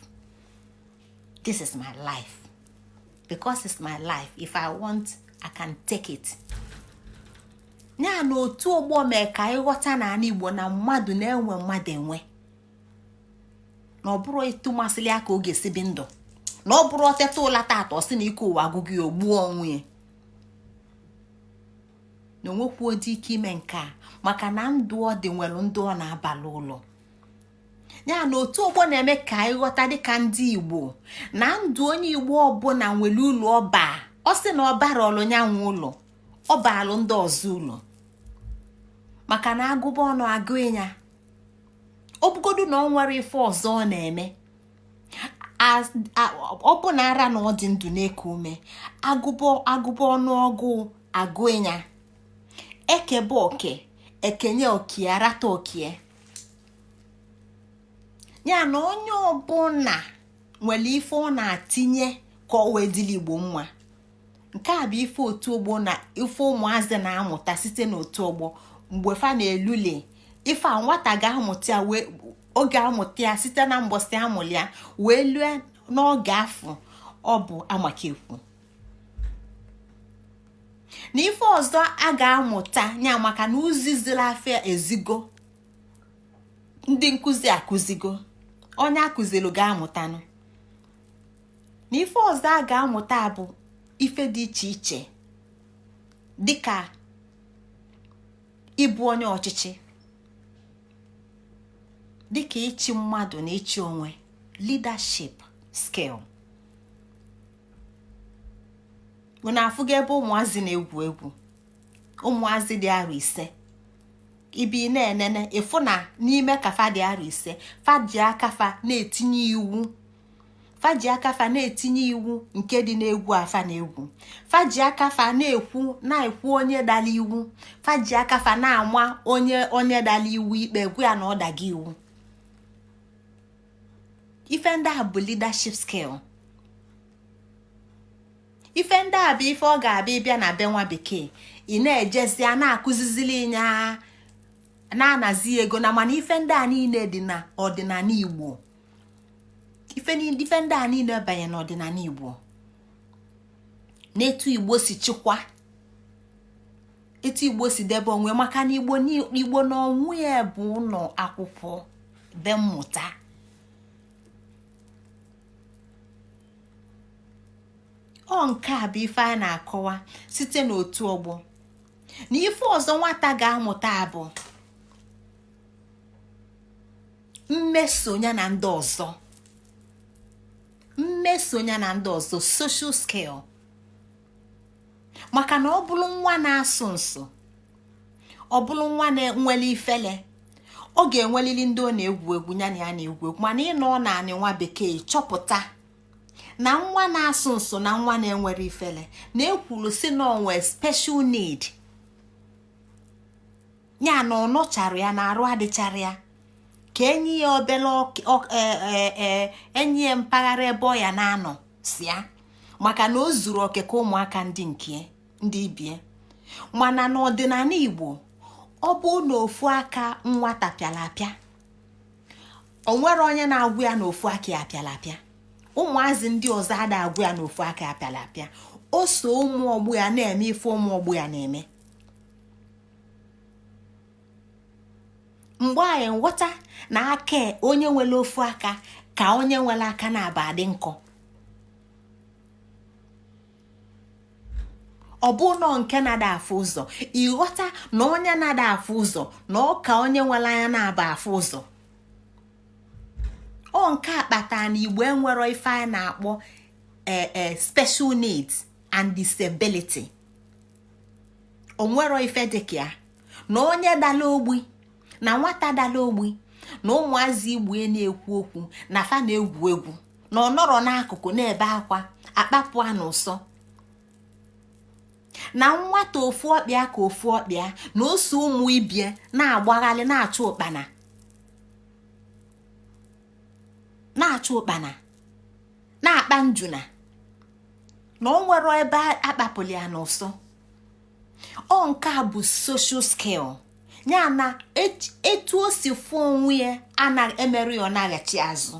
this is my life, because it's my life, if I want I can take it. Ya na otu ọgbọ mee ka ịghọta na ana Igbo na mmadụ na-enwe mmadụ enwe na ọ bụrụ etu masịrị aka oge si bi ndụ na ọ bụrụ ọteta ụla tata ọ sị na ike ụwa agụgị ogbuo onwe ya na onwekwu dị ike ime nke a maka na ndụ ọ dị nwere ndụ ọ na-abalị ụlọ. Ya na otu ọgbọ na-eme ka ịghọta dịka ndị Igbo na ndụ onye Igbo ọbụla nwere ụlọ ọba ọ sị na ọ bara ọlụ nyanwụ ụlọ ọ baalụ ndị ọzọ ụlọ maka na agụba ọnụ agụ ya ọ bụgodu na ọ nwere ife ọzọ ọ na-eme ọ bụ na ara na ọ dị ndụ na-eku ume agụbọ ọnụọgụ agụ ịnya ekebe oke ekenye okie arata okie. Ya na onye ọbụla nwere ife ọ na-atinye ka o wee dịla Igbo mma. Nke a bụ ife otu ọgbọ na ife ụmụazị na-amụta site n'otu ọgbọ mgbe fa na-elule ife a nwata ga-amụta ya wee oge amụta ya site na mbọsị amụlị ya wee lue n'oge afọ ọ bụ amakekwu. Na ife ọzọ a ga-amụta nya maka na uziziri afịa ezigo ndị nkụzi akụzigo onye akụzilu ga-amụtanụ. Na ife ọzọ a ga-amụta bụ ife dị iche iche dịka ịbụ onye ọchịchị, dịka ịchị mmadụ na ịchị onwe, leadership skill. Unu afụgo ebe ụmụazị na-egwu egwu, ụmụazị dị arọ 5 ibi na-enene ịfụ na n'ime kafa dị arọ 5 faji akafa na-etinye iwu, faji akafa na-etinye iwu nke dị n'egwu afa na egwu, faji akafa na-ekwu onye dala iwu, faji akafa na-ama onye dala iwu ikpe egwu ya na ọ daga iwu. Ife ndị a bụ leadership skill. Ife ndị a bụ ife ọ ga-abịa ịbịa na be nwa bekee ị na-ejezi a na-akụzizili ịnya na-anazi ego na mana ife ndị a niile dị na ọdịnala Igbo. Ife ndị a niile banye n'ọdịnala Igbo n'etu Igbo si chịkwa, etu Igbo si debe onwe maka na Igbo na onwe ya bụ ụlọ akwụkwọ be mmụta. Ọ nke a bụ ife a na-akọwa site n'otu ọgbọ. Na ife ọzọ nwata ga-amụta bụ mmesonya na ndị ọzọ. Mmesonya na ndị ọzọ, social skill. Maka na ọ bụrụ nwa na-asụ nsụ, ọ bụrụ nwa na-enwele ifele, ọ ga-enwelili ndị ọ na-egwu egwu ya na ya na-egwu egwu. Mana ịnọ na anị nwa bekee chọpụta na nwa na-asụ nsụ na nwa na-enwere ifele na-ekwuru si na onwe special need. Ya na ọ nọchara ya na arụ adịchara ya ka enyi ya obele enyi ya mpaghara ebe ọ ya na-anọ si ya maka na o zuru oke ka ụmụaka ndị ibie. Mana n'ọdịnala Igbo ọ bụ na ofu aka nwata pịala apịa, o nwere onye na-agwụ ya n'ofu aka ya apịala apịa. Ụmụazị ndị ọzọ ada agwụ ya n'ofu aka ya apịala apịa. O so ụmụ ọgbụ ya na-eme ife ụmụ ọgbụ ya na-eme. Mgbe anyị nghọta na aka onye nwere ofu aka ka onye nwere aka na-aba adị nkọ. Ọ bụ nọ nke na-ada afụ ụzọ ịghọta na onye na-ada afụ ụzọ na ọ ka onye nwere anya na-aba afụ ụzọ. Ọ nke akpata na Igbo enwero ife a na-akpọ special needs and disability. O nwero ife dịka ya na onye dala ogbi na nwata dala ogbi na ụmụazị Igbo na-ekwu okwu na fa na-egwu egwu na ọ nọrọ n'akụkụ na-ebe akwa akpapụ a n'ụsọ. Na nwata ofu ọkpịa ka ofu ọkpịa na osu ụmụ ibie na-agbaghalị na-achụ ụkpana na-akpa njuna na o nwere ebe akpapụli ya n'ụsọ. Ọ nke a bụ social skill. Ya na etu o si fụ onwe ya emerụ ya ọ na-aghachi azụ.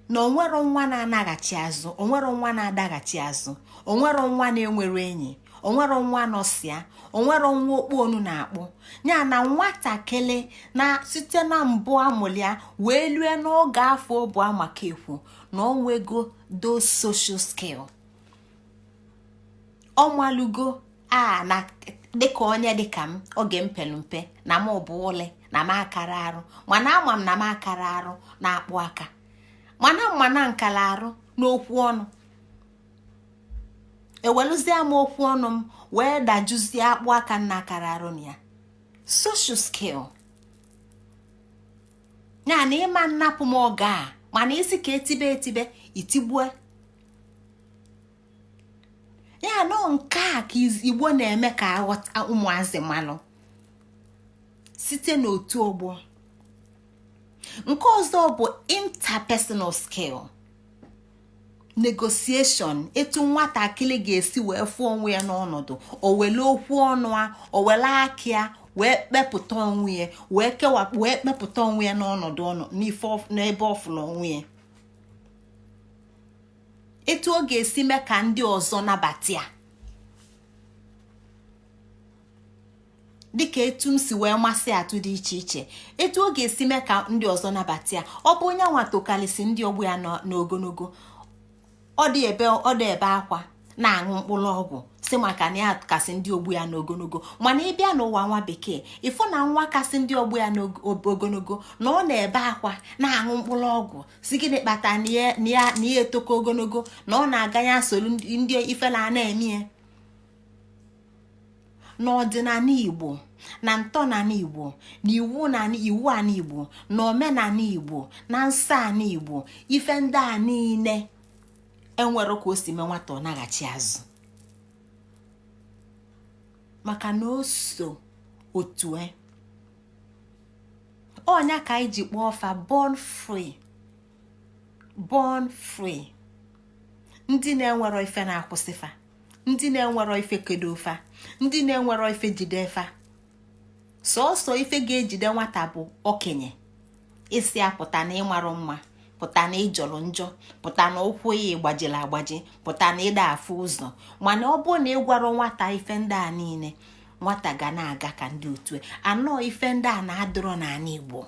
Na onwero nwa na-anaghachi azụ, onwero nwa na-adaghachi azụ, onwero nwa na-enwere enyi, onwero nwa nọsịa, onwero nwa okpu onu na-akpụ. Ya na nwatakịrị na site na mbụ amụlịa wee lue n'oge afọ bụ amakekwu na onwego those social skill. Ọnwalugo na dịka onye dịka m oge mpelumpe na m bụ ole na m akara arụ, mana ama m na m akara arụ na-akpụ aka, mana nkala arụ n'okwu ọnụ. Eweluzie m okwu ọnụ m wee dajuzie akpụ aka na akara arụ na ya. Social skill. ya na ịma nnapụ m oge a mana isi ka etibe itigbue. Ya nọ nke a ka Igbo na-eme ka aghọta ụmụazị malụ site n'otu ọgbọ. Nke ọzọ bụ interpersonal skill, negotiation, etu nwatakịrị ga-esi wee fụọ onwe ya n'ọnọdụ, o wele okwu ọnụ a, o wele aka ya wee kpepụta onwe ya, wee kpepụta onwe ya n'ọnọdụ n'ebe ọ fụrụ onwe ya, etu ọ ga-esi mee ka ndị ọzọ nabata ya dịka etu m si wee masị atụ dị iche iche, etu ọ ga-esi mee ka ndị ọzọ nabata ya. Ọ bụ onye nwatokalịsị ndị ọgbọ ya n'ogologo, ọ dị ebe akwa na-aṅụ mkpụrụ ọgwụ si maka na ya kasị ndị ogbu ya n'ogologo. Mana ịbịa n'ụwa nwa bekee, ịfụ na nwa kasị ndị ogbu ya n'ogologo na ọ na-ebe akwa na-aṅụ mkpụrụ ọgwụ si gịnị kpata na ya etoko ogologo, na ọ na-aga ya soro ndị ifela na-eme ya. N'ọdịnala Igbo, na ntọnala Igbo, na iwu ala Igbo, na omenala Igbo, na nsọ ala Igbo, ife ndị a niile enwere ka o si mee nwata ọ naghachi azụ, maka na o so otu ọnya ka anyị ji kpọọ ọfa born free. Ndị na-enwero ife na-akwụsịfa, ndị na-enwero ife kedo fa, ndị na-enwero ife jide fa. Sọọsọ ife ga-ejide nwata bụ okenye, isi apụta na ịmarụ mma, pụta na ịjọrọ njọ, pụta na ụkwụ ya gbajiri agbaji, pụta na ịda afụ ụzọ. Mana ọ bụrụ na ịgwara nwata ife ndị a niile, nwata ga na-aga ka ndị otu anọ. Ife ndị a na-adịrọ n'ala Igbo,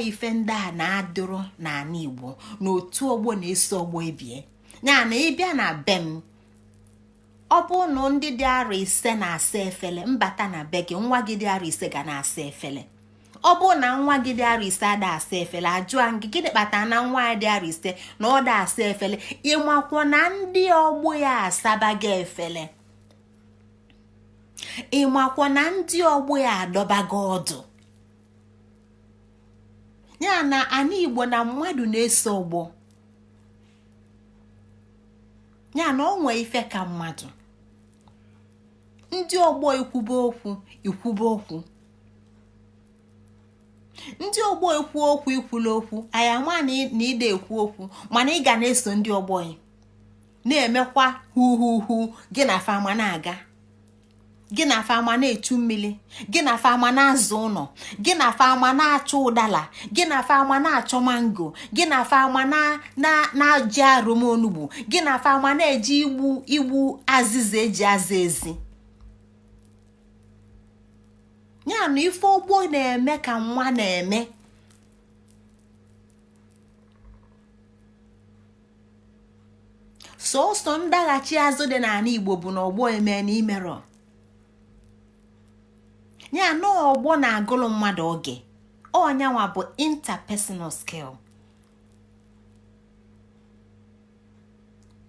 ife ndị a na-adịrọ n'ala Igbo, n'otu ọgbọ na-eso ọgbọ ebie. Ya na ịbịa na be m, ọ bụ na ndị dị arọ 5 na-asa efele, mbata na be gị nwa gị dị arọ 5 ga na-asa efele. Ọ bụ na nwa gị dị arọ 5 ada asa efele, ajụa gị gịnị kpatara na nwa ya dị arọ 5 na ọ da asa efele? Ịmakwọ na ndị ọgbọ ya asaba gị efele, ịmakwọ na ndị ọgbọ ya adọba gị ọdụ. Ya na ana Igbo na mmadụ na-eso ọgbọ, ya na o nwee ife ka mmadụ. Ndị ọgbọ ikwube okwu, ndị ọgbọ ekwu okwu ikwula okwu, anyị ama na ide ekwu okwu, mana ị ga na-eso ndị ọgbọ gị na-emekwa hu gị na fama na-aga, gị na fama na-echu mmiri, gị na fama na-azụ ụlọ, gị na fama na-achọ ụdala, gị na fama na-achọ mango, gị na fama na-aji arụm onugbu, gị na fama na-eji igbu azịza eji aza ezi. Ya na ife ọgbọ na-eme ka nwa na-eme. Sọọsọ ndaghachi azụ dị n'ala Igbo bụ na ọgbọ eme n'imerọ. Ya na ọgbọ na-agụlụ mmadụ oge, ọnyanwa bụ interpersonal skill.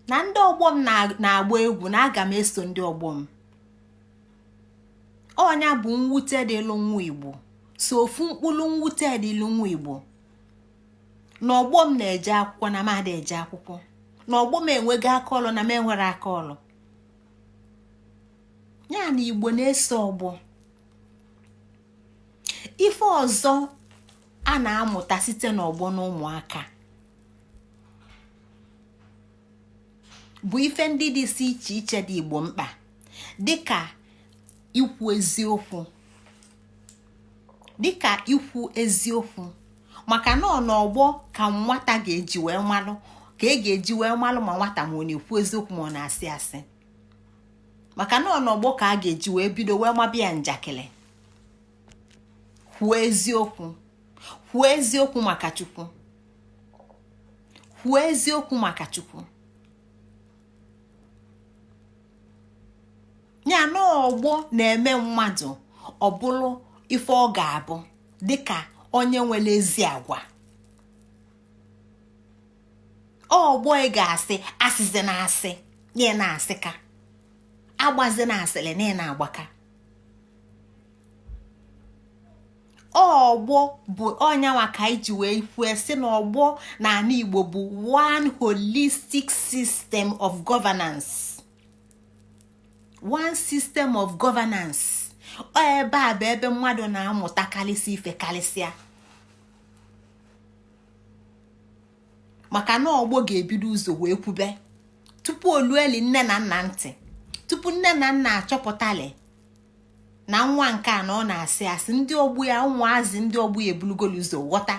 Na ndị ọgbọ m na-agba egwu na aga m eso ndị ọgbọ m. Ọnya bụ mwute dịlụ nwa Igbo, so ofu mkpụrụ mwute dịlụ nwa Igbo. N'ọgbọ m na-eje akwụkwọ na mmadụ eje akwụkwọ, n'ọgbọ m enwego aka ọlụ na m enwere aka ọlụ. Ya na Igbo na-eso ọgbọ. Ife ọzọ a na-amụta site n'ọgbọ na ụmụaka bụ ife ndị dị si iche iche dị Igbo mkpa, dịka ikwu eziokwu, maka na n'ọgbọ ka nwata ga-eji wee malụ, ka ga-eji wee malụ ma nwata ma ọ na-ekwu eziokwu ma ọ na-asị asị. Maka na n'ọgbọ ka a ga-eji wee bido wee mabịa njakịrị. Kwuo eziokwu maka Chukwu, kwuo eziokwu maka Chukwu. Ya na ọgbọ na-eme mmadụ ọ bụrụ ife ọ ga-abụ dịka onye nwere ezi agwa. Ọgbọ ị ga-asị asịzi na asị, nye na asị ka agbazi na asịrị na na-agbaka. ọgbọ bụ ọnyanwa ka iji wee kwue si na ọgbọ na ala Igbo bụ one holistic system of governance. One system of governance. Ebe a bụ ebe mmadụ na-amụta kalịsị ife kalịsịa. Maka na ọgbọ ga-ebido ụzọ wee kwube tupu olueli nne na nna ntị, tupu nne na nna achọpụtali na nwa nke a na ọ na-asị asị, ndị ọgbọ ya ụmụazị ndị ọgbọ ya ebulugolu ụzọ ghọta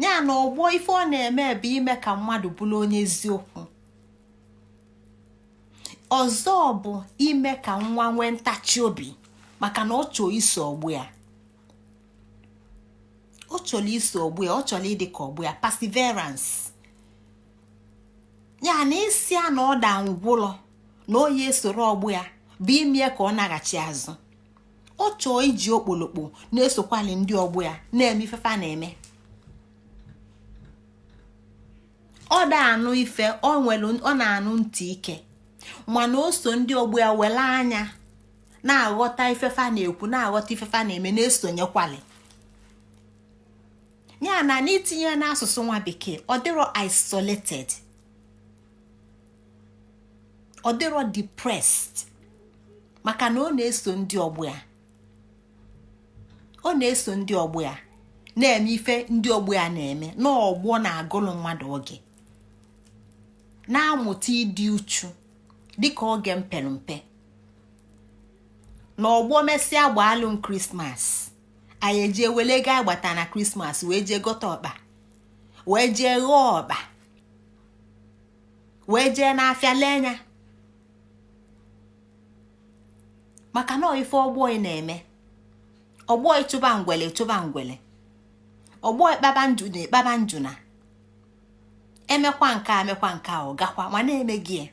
ya na ọgbọ ife ọ na-eme bụ ime ka mmadụ bụrụ onye eziokwu. Ọzọ bụ ime ka nwa nwee ntachi obi maka na ọ chọrọ iso ọgbọ ya. Ọ chọrọ iso ọgbọ ya, ọ chọrọ ịdị ka ọgbọ ya, perseverance. Ya na isi a na ọ da ngwụlọ na oyi esoro ọgbọ ya bụ ime ka ọ naghachi azụ. Ọ chọọ iji okpolokpo na-esokwali ndị ọgbọ ya na-eme ifefa na-eme. Ọ da anụ ife, ọ na-anụ ntị ike, mana o so ndị ọgbọ ya wele anya na-aghọta ifefa na-ekwu, na-aghọta ifefa na-eme, na-esonyekwali. Ya na n'itinye n'asụsụ nwa bekee, ọ dịrọ isolated, ọ dịrọ depressed, maka na ọ na-eso ndị ọgbọ ya. Ọ na-eso ndị ọgbọ ya na-eme ife ndị ọgbọ ya na-eme, na ọgbọ na-agụlụ mmadụ oge, na-amụta ịdị uchu dịka oge mpere mpe. Na ọgbọ mesịa gbaalụ Krismas, anyị eje wele ga agbata na Krismas wee jee gote ọkpa, wee jee ghọọ ọkpa, wee jee n'afịa lenya. Maka na ife ọgbọ ị na-eme, ọgbọ ịchụba ngwele chụba ngwele, ọgbọ ịkpaba njuna ịkpaba njuna, emekwa nke a mekwa nke a, ọ gakwa ma na-eme gị ya.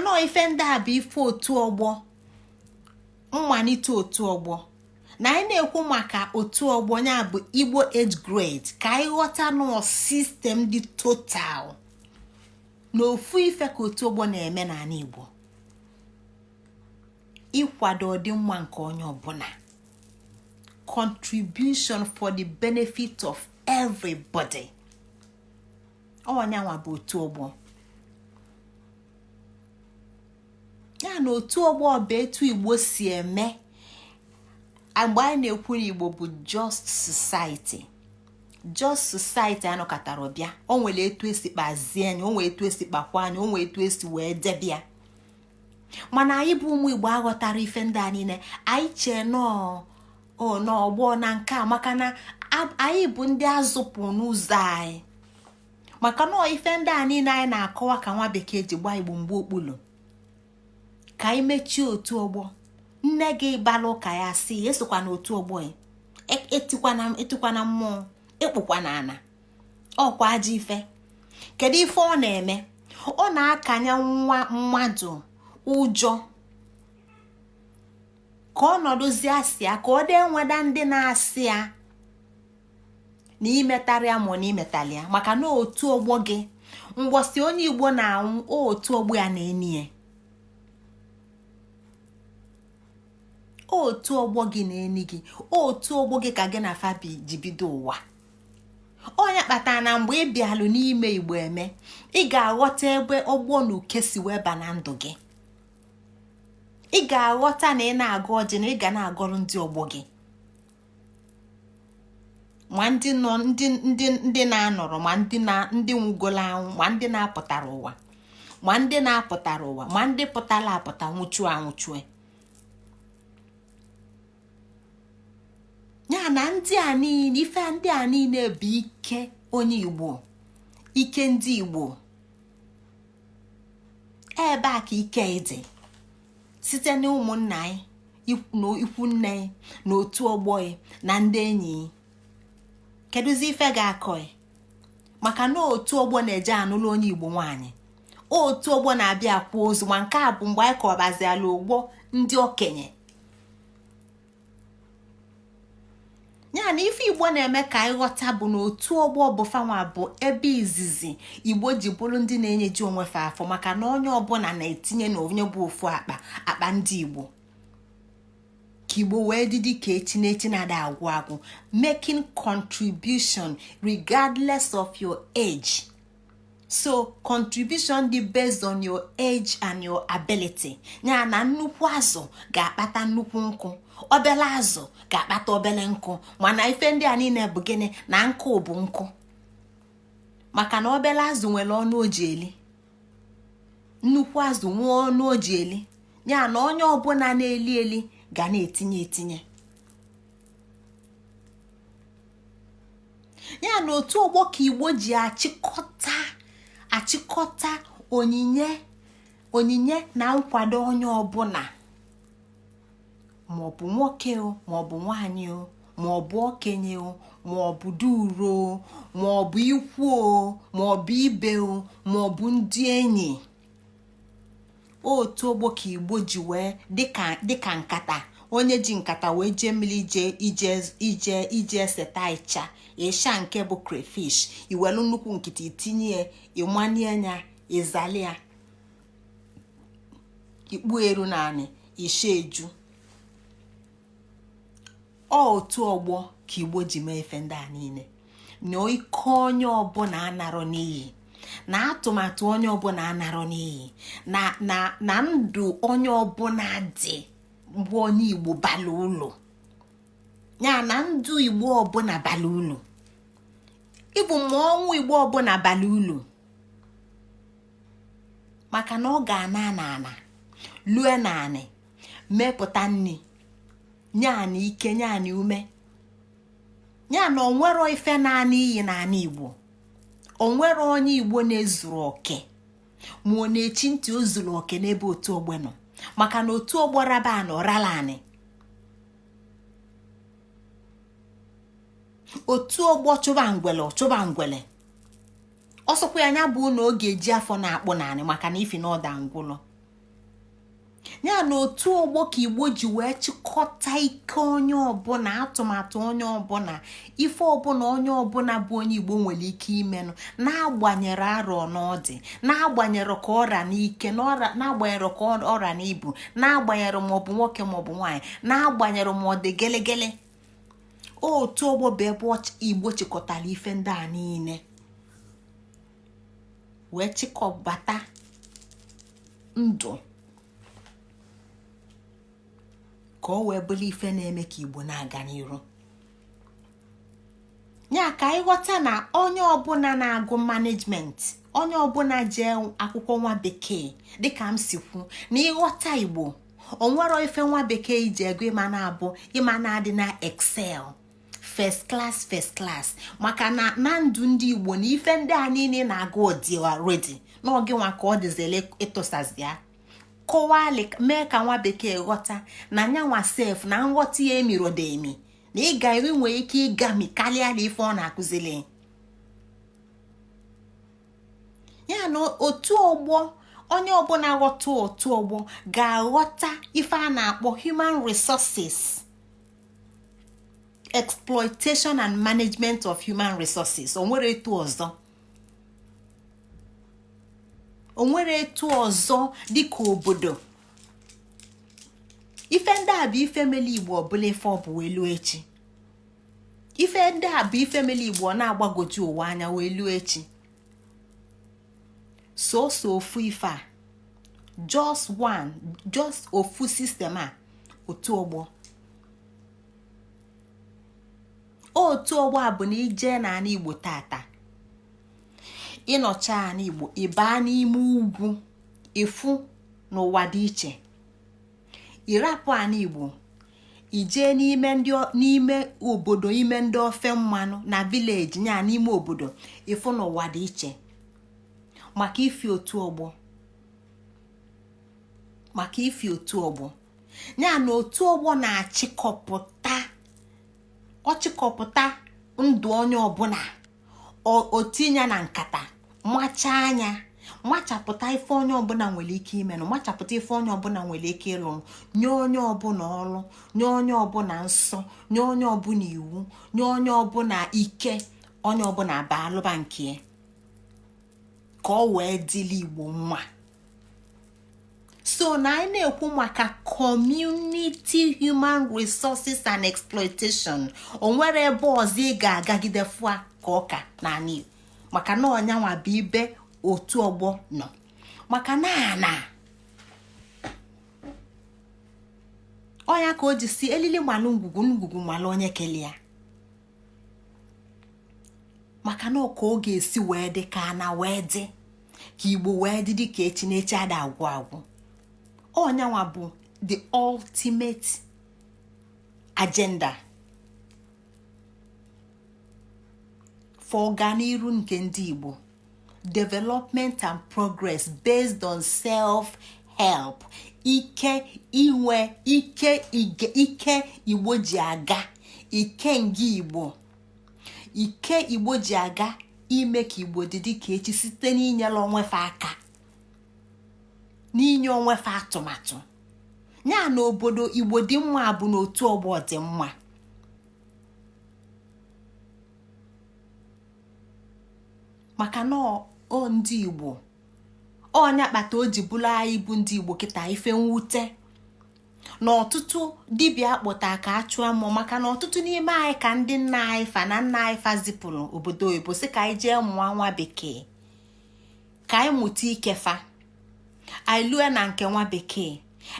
Na ife ndị a bụ ife otu ọgbọ, mmalite otu ọgbọ. Na anyị na-ekwu maka otu ọgbọ ya bụ Igbo age grade, ka anyị ghọta nọ sistem dị total na ofu ife ka otu ọgbọ na-eme n'ala Igbo. Ịkwado ọdịmma nke onye ọbụla, contribution for the benefit of everybody. Ọnyanwa bụ otu ọgbọ. Ya na otu ọgbọ bụ etu Igbo si eme. Mgbe anyị na-ekwu n'Igbo bụ just society. Just society anọkọtara ọbịa. O nwere etu esi kpazie anyị, o nwere etu esi kpakwa anyị, o nwere etu esi wee debịa. Mana anyị bụ ụmụ Igbo aghọtara ife ndị a niile. Anyị chee n'ọgbọ na nke a, maka na anyị bụ ndị azụpụ n'ụzọ anyị. Maka na ife ndị a niile anyị na-akọwa ka nwa bekee ji gbaa Igbo mgbe okpulu. Ka anyị mechie otu ọgbọ. Nne gị balụ ka ya si esokwa na otu ọgbọ ya. Etikwana mmụọ, ekpukwana ana. Ọkwa ajọ ife. Kedu ife ọ na-eme? Ọ na-akanya nwa mmadụ ụjọ ka ọ nọdụzie asị ya, ka ọ dị nweda ndị na-asị ya na imetara ya ma na imetali ya. Maka na otu ọgbọ gị mgbọsị onye Igbo na-anwụ, otu ọgbọ ya na-eni ya. Otu ọgbọ gị na-eni gị, otu ọgbọ gị ka gị na fabi ji bido ụwa. Onye kpatara na mgbe ị bịalụ n'ime Igbo eme, ị ga-aghọta ebe ọgbọ na uke si wee ba na ndụ gị. Ị ga-aghọta na ị na-agụ ọjị na ị ga na-agọrọ ndị ọgbọ gị. Ma ndị nọ ndị na-anọrọ, ma ndị nwugolo anwụ, ma ndị na-apụtara ụwa, ma ndị na-apụtara ụwa, ma ndị pụtara apụta nwụchuo anwụchue. Ya na ndị a niile, ife ndị a niile bụ ike onye Igbo, ike ndị Igbo. Ebe a ka ike dị site na ụmụnna anyị, ikwu nne anyị, na otu ọgbọ anyị, na ndị enyi. Kedụzi ife ga-akọ? Maka na otu ọgbọ na-eje anụlụ onye Igbo nwaanyị, otu ọgbọ na-abịa akwa ozu. Ma nke a bụ mgbe anyị kọbaziala ọgbọ ndị okenye. Ya na ife Igbo na-eme ka anyị ghọta bụ na otu ọgbọ bụ fanwa bụ ebe izizi Igbo ji bụrụ ndị na-enyeji onwe fa afọ. Maka na onye ọbụla na-etinye na onye bụ ofu akpa ndị Igbo. Igbo wee dịdị ka echi na-ada agwụ making contribution regardless of your age. So contribution dị based on your age and your ability. Ya na nnukwu azụ ga-akpata nnukwu nkụ, obele azụ ga-akpata obele nkụ, mana ife ndị a niile bụ gịnị? Na nkụ bụ nkụ, maka na obele azụ nwere ọnụ oji eli, nnukwu azụ nwee ọnụ oji eli. Ya na onye ọbụla na-eli eli ga na-etinye. Ya na otu ọgbọ ka Igbo ji achịkọta onyinye na nkwado onye ọbụla, maọbụ nwoke o, maọbụ nwaanyị o, maọbụ okenye o, maọbụ duro o, maọbụ ikwu o, maọbụ ibe o, maọbụ ndị enyi. Otu ọgbọ ka Igbo ji wee dịka nkata, onye ji nkata wee jee mmiri ije seta ịsha nke bụ crayfish, iwelu nnukwu nkịta itinye ịmanye ya, ịzali ya, ikpu eru naanị isha eju. Otu ọgbọ ka Igbo ji mee ife ndị a niile. Na ike onye ọbụla anarọ n'iyi, na atụmatụ onye ọbụla anarọ n'iyi, na ndụ onye ọbụla dị mgbe onye Igbo bala ụlọ. Ya na ndụ Igbo ọbụla bala ụlọ, ịbụ ma ọnwụ Igbo ọbụla bala ụlọ, maka na ọ ga-ana lue naanị mepụta nni, nyaanị ike, nyaanị ume. Ya na onwero ife naanị iyi n'ala Igbo, onwero onye Igbo na-ezuru oke ma ọ na-echi ntị o zuru oke n'ebe otu ogbe nọ, maka na otu ogbo raba anọ rala anị. Otu ogbo chụba ngwele ọsọkwa ya nya bụ na oge eji afọ na-akpụ naanị, maka na ifi na ọda ngwụlọ. Ya na otu ogbo ka Igbo ji wee chịkọta ike onye ọbụla, atụmatụ onye ọbụla, ife ọbụla onye ọbụla bụ onye Igbo nwere ike imenụ, na-agbanyere arọ n'ọdị, na-agbanyere ka ọra n'ike, na-agbanyere ka ọra n'ibu, na-agbanyere maọbụ nwoke maọbụ nwaanyị, na-agbanyere ma ọ dị gelegele. Otu ogbo bụ ebe Igbo chịkọtara ife ndị a niile wee chịkọbata ndụ ka o wee bụrụ ife na-eme ka Igbo na-aga n'iru. Ya ka anyị ghọta na onye ọbụla na-agụ management, onye ọbụla jee akwụkwọ nwa bekee, dịka m si kwu, na ịghọta Igbo, onwero ife nwa bekee iji ego ịma na-abụ ịma na-adị na excel first class, maka na ndụ ndị Igbo na ife ndị a niile na-agụ ọdị already n'oge nwa ka ọ dịzele ịtụsazi ya. Kọwali mee ka nwa bekee ghọta na nyanwa sef na nghọta ya emirodemi, na ịga iri nwee ike ịgami karịa na ife ọ na-akụzili. Ya na otu ọgbọ, onye ọbụla ghọta otu ọgbọ ga-aghọta ife a na-akpọ human resources, exploitation and management of human resources. Onwere etu ọzọ dịka obodo. Ife ndị a bụ ife mele Igbo ọbụla ife ọ bụ elu echi. Ife ndị a bụ ife mele Igbo na-agbagoju ụwa anya elu echi. So ofu ife a, just ofu system a, otu ọgbọ. Otu ọgbọ a bụ na ije n'ala Igbo tata, ịnọcha ala Igbo, ịbaa n'ime ugwu, efu n'ụwa dị iche, ịrapụ ala Igbo, ije n'ime obodo, ime ndị ofe mmanụ na village, nya n'ime obodo, efu n'ụwa dị iche, maka ifi otu ọgbọ. Nya na otu ọgbọ na-achịkọpụta ndụ onye ọbụla, otinye na nkata, macha anya, machapụta ife onye ọbụla nwere ike imenụ, machapụta ife onye ọbụla nwere ike ịlụ, nye onye ọbụla ọrụ, nye onye ọbụla nsọ, nye onye ọbụla iwu, nye onye ọbụla ike, onye ọbụla baalụba nke ka o wee dịla Igbo nwa. so na anyị na-ekwu maka community human resources and exploitation. O nwere ebe ọzọ ị ga-agagide fụa ka ọka na anyị, maka na ọnyanwa bụ ibe otu ọgbọ nọ. Maka na ọnya ka o ji si elili malụ ngwugwu malụ onye kelia. Maka na ka ọ ga-esi wee dị ka na wee dị ka Igbo wee dị ka echi na echi ada agwụ. Onyanwa bụ the ultimate agenda for ọganiru nke ndị Igbo, development and progress based on self-help. Ike inwe ike Igbo ji aga, ike ngi Igbo, ike Igbo ji aga ime ka Igbo dị ka echi site n'inyere onwefe aka, n'inye onwefe atụmatụ. Ya na obodo Igbo dị mma bụ n'otu ọgbọ dị mma. Maka na o ndị Igbo ọnya kpata o ji bụrụ anyị bụ ndị Igbo kịta ife mwute na ọtụtụ dibịa akpọta ka achụọ mmụọ. Maka na ọtụtụ n'ime anyị ka ndị nna anyị fa na nna anyị fa zipụrụ obodo oyibo sị ka anyị jee mụọ nwa bekee, ka anyị mụta ikefa, anyị lue na nke nwa bekee,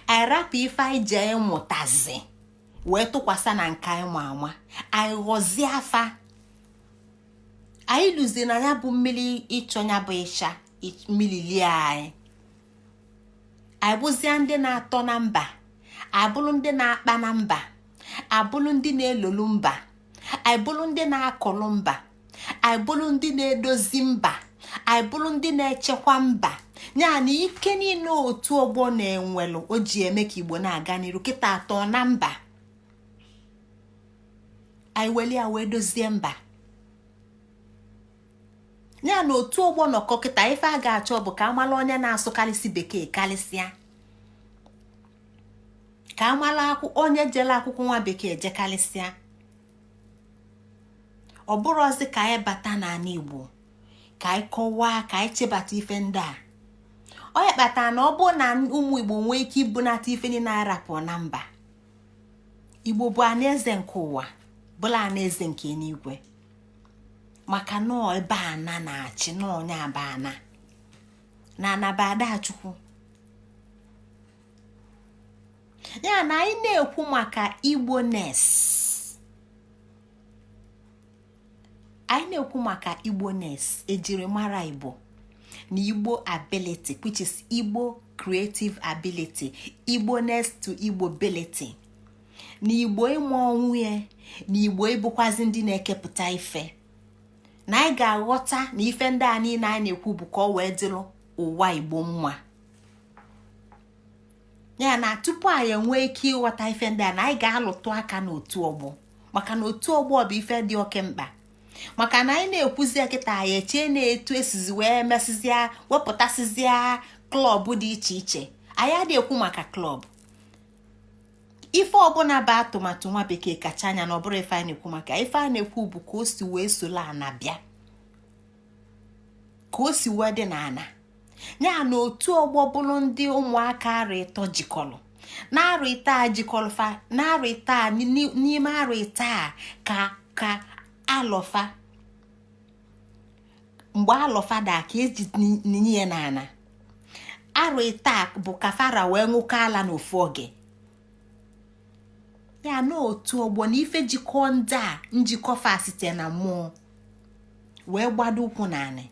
anyị rapụ ife anyị jee mụtazi wee tụkwasị na nke anyị ma ama, anyị ghọzie afa. Anyị lụzi na ya bụ mmiri ịchọnya bụ ịsha mmiri lie anyị bụzie ndị na-atọ na mba, abụrụ ndị na-akpa na mba, abụrụ ndị na-elolu mba, anyị bụrụ ndị na-akọlụ mba, anyị bụrụ ndị na-edozi mba, anyị bụrụ ndị na-echekwa mba. Ya na ike niile otu ọgbọ na-enwelu o ji eme ka Igbo na-aga n'iru kịta atọ na mba, anyị weli ya wee dozie mba. Ya na otu ọgbọ nọkọ kịta ife a ga-achọ bụ ka amala onye na-asụkarịsị bekee karịsịa, ka amala onye jele akwụkwọ nwa bekee jekarịsịa. Ọ bụrụzi ka anyị bata n'ala Igbo ka anyị kọwaa, ka anyị chebata ife ndị a. Onye kpatara na ọ bụ na ụmụ Igbo nwee ike ibunata ife ndị na-arapụ na mba. Igbo bụ anaeze nke ụwa, bụla anaeze nke eluigwe. Maka na ebe ana na-achị na onye abana na anabada Chukwu. Ya na anyị na-ekwu maka Igbo-ness. Anyị na-ekwu maka Igbo-ness, ejirimara Igbo na Igbo ability, which is Igbo creative ability, Igbo-ness to Igbo ability. Na Igbo ịmụ ọnwụ ya, na Igbo ịbụkwazi ndị na-ekepụta ife. Na anyị ga-aghọta na ife ndị a niile anyị na-ekwu bụ ka ọ wee dịrị ụwa Igbo mma. Ya na tupu anyị enwee ike ịghọta ife ndị a, na anyị ga-alụtụ aka n'otu ọgbọ. Maka na otu ọgbọ bụ ife dị oke mkpa. Maka na anyị na-ekwuzi kịta anyị eche na-etu esizi wee mesizia wepụtasizia klọb dị iche iche. Anyị adịghị ekwu maka klọb. Ife ọbụla bụ atụmatụ nwa bekee kacha anya na ọ bụrụ ife a na-ekwu maka. Ife a na-ekwu bụ ka o si wee solo ana bịa, ka o si wee dị n'ana. Ya na otu ọgbọ bụrụ ndị ụmụaka arụ ịtọ jikọrọ na arụ ịta a jikọrọfa na arụ ịta n'ime arụ ịta ka alọfa. Mgbe alọfa da ka eji ninye n'ana, arụ ịta bụ ka fara wee nwụkọ ala n'ofu oge. Ya na otu ọgbọ na ife jikọ ndị a njikọfa site na mmụọ wee gbado ụkwụ n'anị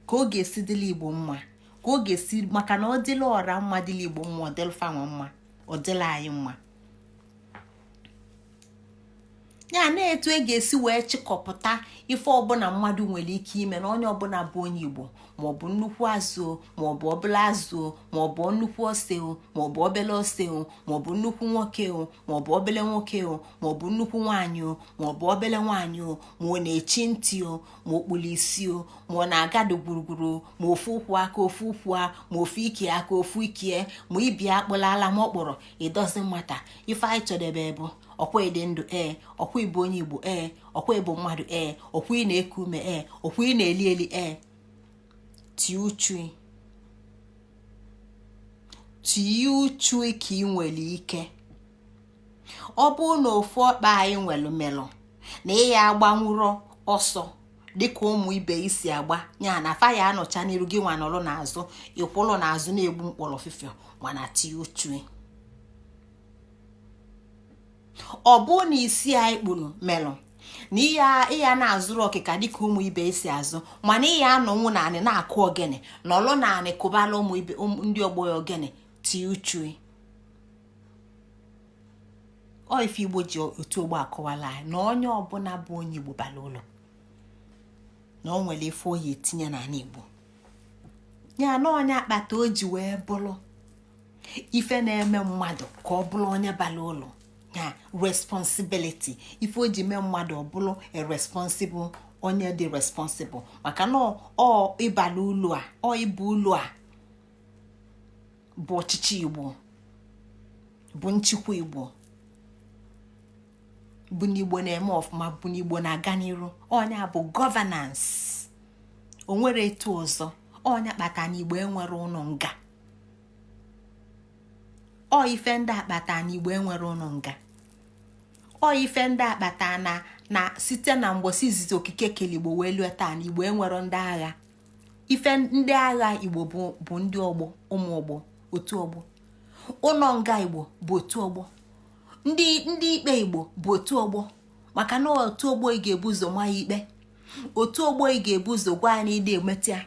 ka ọ ga-esi dịla Igbo mma, ka ọ ga-esi maka na ọ dịla ọra mma dịla Igbo mma, ọ dịla fanwa mma, ọ dịla anyị mma. Ya na etu e ga-esi wee chịkọpụta ife ọbụla mmadụ nwere ike ime na onye ọbụla bụ onye Igbo, maọbụ nnukwu azụ, maọbụ obele azụ, maọbụ nnukwu ose, maọbụ obele ose, maọbụ nnukwu nwoke, maọbụ obele nwoke, maọbụ nnukwu nwaanyị, maọbụ obele nwaanyị, ma ọ na-echi ntị, ma ọ kpụrụ isi, ma ọ na-agado gburugburu, ma ofu ụkwụ aka ofu ụkwụ a, ma ofu ike aka ofu ike, ma ibi akpụlala ma ọ kpọrọ ịdozi mmata. Ife anyị chọdebe bụ ọkwa ịdị ndụ ọkwa ịbụ onye Igbo ọkwa ịbụ mmadụ ọkwa ị na-eku ume ọkwa ị na-eli eli ti uchu tinye uchu ka ị nwere ike. Ọ bụ na ofu ọkpa anyị nwere melụ na ịya agbanwụrụ ọsọ dịka ụmụ ibe isi agba nya na fa ya anọcha n'iru gị nwa nọrọ n'azụ ịkwụlụ n'azụ na-egbu mkpọrọ fifio mana tinye uchu. Ọ bụ na isi anyị kpuru melụ na ịya na-azụrụ ọkịka dịka ụmụ ibe isi azụ mana ịya anọnwụ naanị na-akụ ogene nọlụ naanị kụbala ụmụ ibe ndị ọgbọ ya ogene tinye uchu. Ọ ife Igbo ji otu ogbo akọwala anyị na onye ọbụla bụ onye Igbo bara ụlọ na o nwere ife oyi etinye n'ala Igbo ya na onye akpata o ji wee bụrụ ife na-eme mmadụ ka ọ bụrụ onye bara ụlọ ya responsibility. Ife o ji mee mmadụ ọ bụrụ a responsible onye dị responsible maka na ọ ịbara ụlọ a ọ ịbụ ụlọ a bụ ọchịchị Igbo bụ nchịkwa Igbo bụ n'Igbo na-eme ọfụma bụ n'Igbo na-aga n'iru. Onye bụ governance. O nwere etu ọzọ. Onye kpata n'Igbo enwere ụlọ nga. Ọ ife ndị akpata n'Igbo enwere ụlọ nga. Ọ ife ndị akpata na site na mgbosi izizi okike keligbo wee lue taa n'Igbo enwere ndị agha. Ife ndị agha Igbo bụ ndị ọgbọ, ụmụ ọgbọ, otu ọgbọ. Ụlọ nga Igbo bụ otu ọgbọ. Ndị ikpe Igbo bụ otu ọgbọ maka na otu ọgbọ ị ga-ebu ụzọ nwa ya ikpe. Otu ọgbọ ị ga-ebu ụzọ gwa ya na ide emeti ya.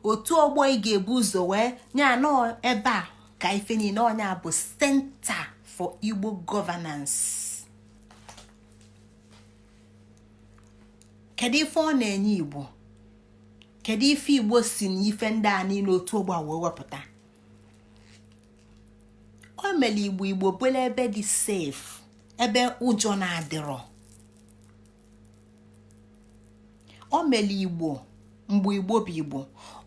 Otu ọgbọ ị ga-ebu ụzọ wee nya nọ ebe a ka ife niile onye bụ center for Igbo governance. Kedu ife ọ na-enye Igbo? Kedu ife Igbo si n'ife ndị a niile otu ọgbọ wee wepụta? O mere Igbo bụla ebe dị safe, ebe ụjọ na-adịrọ. O mere Igbo mgbe Igbo bụ Igbo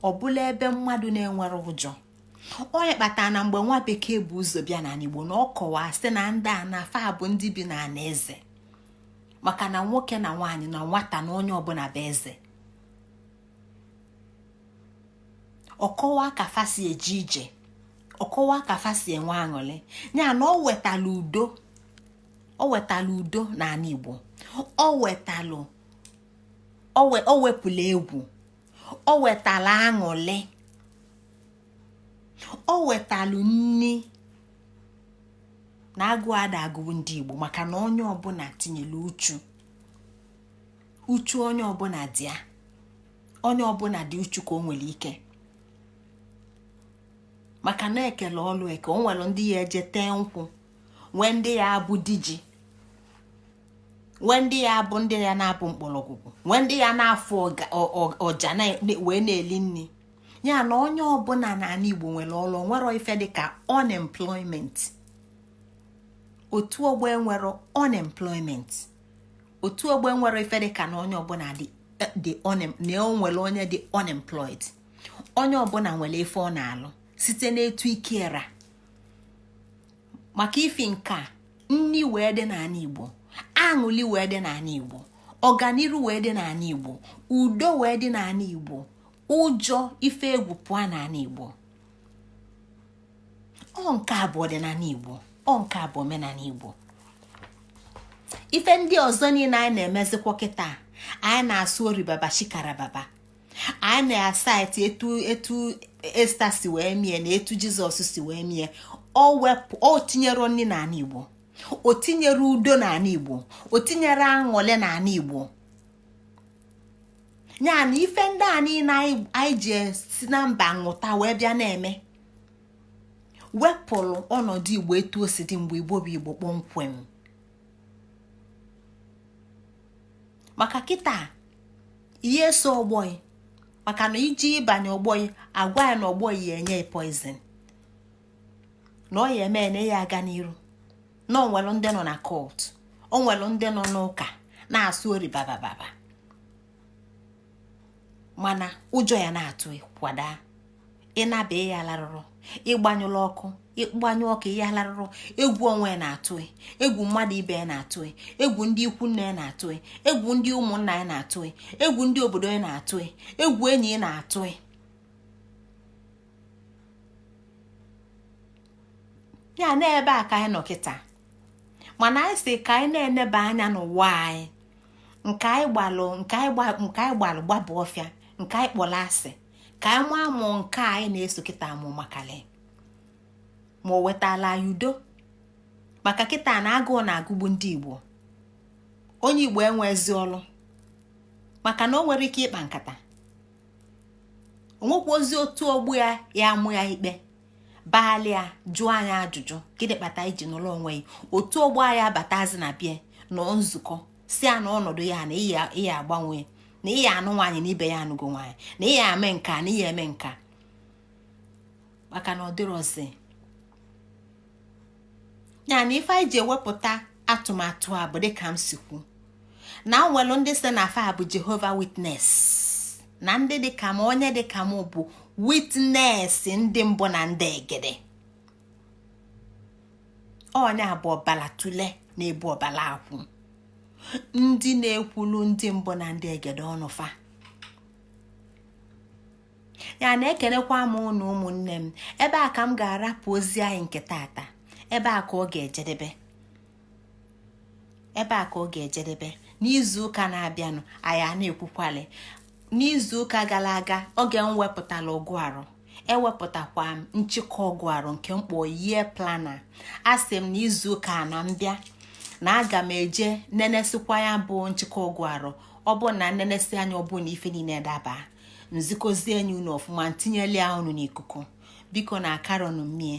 ọ bụla ebe mmadụ na-enwere ụjọ. Onye kpatara na mgbe nwa bekee bụ ụzọ bịa na Igbo na ọ kọwa sị na ndị a na-afa bụ ndị bi na eze maka na nwoke na nwaanyị na nwata na onye ọbụla bụ eze. Ọkọwa ka fa si eje ije, ọkọwa ka fa si enwe aṅụrị ya na o wetala udo n'ala Igbo. O wepụla egwu, o wetala aṅụrị, o wetalụ nni na agụ ada agụ ndị Igbo maka na onye ọbụla tinyere uchu onye ọbụla dị ya. Onye ọbụla dị uchu ka o nwere ike maka na ekele ọlụ eke. O nwere ndị ya eje tee nkwụ, nwee ndị ya abụ diji, nwee ndị ya abụ ndị ya na-abụ mkpọrọgwụgwụ, nwee ndị ya na-afụ ọja wee na-eli nri. Ya na onye ọbụla n'ala Igbo nwere ọlụ. Nwere ife dịka unemployment. Otu ọgbọ enwere unemployment. Otu ọgbọ enwere ife dịka na onye ọbụla nwere onye dị unemployed. Onye ọbụla nwere ife ọ na-alụ site n'etu ike era. Maka ifi nke a, nni wee dị n'ala Igbo, aṅụli wee dị n'ala Igbo, ọganiru wee dị n'ala Igbo, udo wee dị n'ala Igbo, ụjọ ife egwu pụọ n'ala Igbo. Ọ nke abụọ dị n'ala Igbo, ọ nke abụọ omenala Igbo. Ife ndị ọzọ niile anyị na-emezikwa kịta, anyị na-asụ oribaba shikarababa, anyị na-asaịtị etu Esta si wee mie na etu Jizọs si wee mie. O tinyere nri n'ala Igbo, o tinyere udo n'ala Igbo, o tinyere aṅụle n'ala Igbo. Ya na ife ndị a niile anyị ji si na mba nwụta wee bịa na-eme wepụrụ ọnọdụ Igbo etu o si dị mgbe Igbo bụ Igbo kpọmkwem. Maka kịta ihe so ọgbọghị maka na iji ịbanye ọgbọghị agwa ya na ọgbọghị ya enye poison na ọ ya eme na ya aga n'iru. Na o nwere ndị nọ na court, o nwere ndị nọ n'ụka na-asụ oribababa mana ụjọ ya na-atụ kwada. Ịnabe ya larụrụ, ịgbanyụla ọkụ, ịgbanyụ ọkụ ya larụrụ, egwu onwe na-atụ, egwu mmadụ ibe ya na-atụ, egwu ndị ikwu nne ya na-atụ, egwu ndị ụmụnna ya na-atụ, egwu ndị obodo ya na-atụ, egwu enyi ya na-atụ. ya na-ebe a ka anyị nọ kịta mana anyị si ka anyị na-eneba anya n'ụwa anyị nke anyị gbalụ gbaba ọfịa nke anyị kpọrọ asị ka anyị maa mụ nke anyị na-eso kịta mụ makale ma o wetala ya udo maka kịta na agụụ na-agụgbu ndị Igbo onye Igbo enwezi ọlụ maka na o nwere ike ịkpa nkata onwekwa ozi otu ọgbụ ya amụ ya ikpe baalịa jụọ anyị ajụjụ gịnị kpata iji n'ụlọ onwe ya otu ọgbọ anyị abatazi na bịa nọ nzukọ si ya na ọnọdụ ya na ihe agbanwe na ihe anụ nwaanyị na ibe ya anụgo nwaanyị na ihe ame nka na ihe eme nka maka na ọ dịrọzi ya na ife anyị ji ewepụta atụmatụ a bụ dịka m si kwu na nwelu ndị si na afa bụ Jehova Witness na ndị dịka m onye dịka m bụ witness ndị mbụ na ndị egede onye abụ ọbala tule na-ebu ọbala akwụ ndị na-ekwulu ndị mbụ na ndị egede ọnụfa ya na-ekenekwa m unu ụmụnne m ebe a ka m ga-arapụ ozi anyị nke tata ebe a ka ọ ga-ejedebe n'izu ụka na-abịanụ anyị a na-ekwukwali n'izu ụka gara aga oge m wepụtala ọgụ ewepụtakwa m nchịkọ ọgụ arụ nke mkpọ year planner asị m na izu ụka na mbịa na aga m eje nenesikwa ya bụ nchịkọ ọgụ arụ ọ bụ na nnenesi anya ọ bụ na ife niile daba nzikozie enyi unu ọfụma ntinyeli ya unu n'ikuku biko na akarọnụ mmie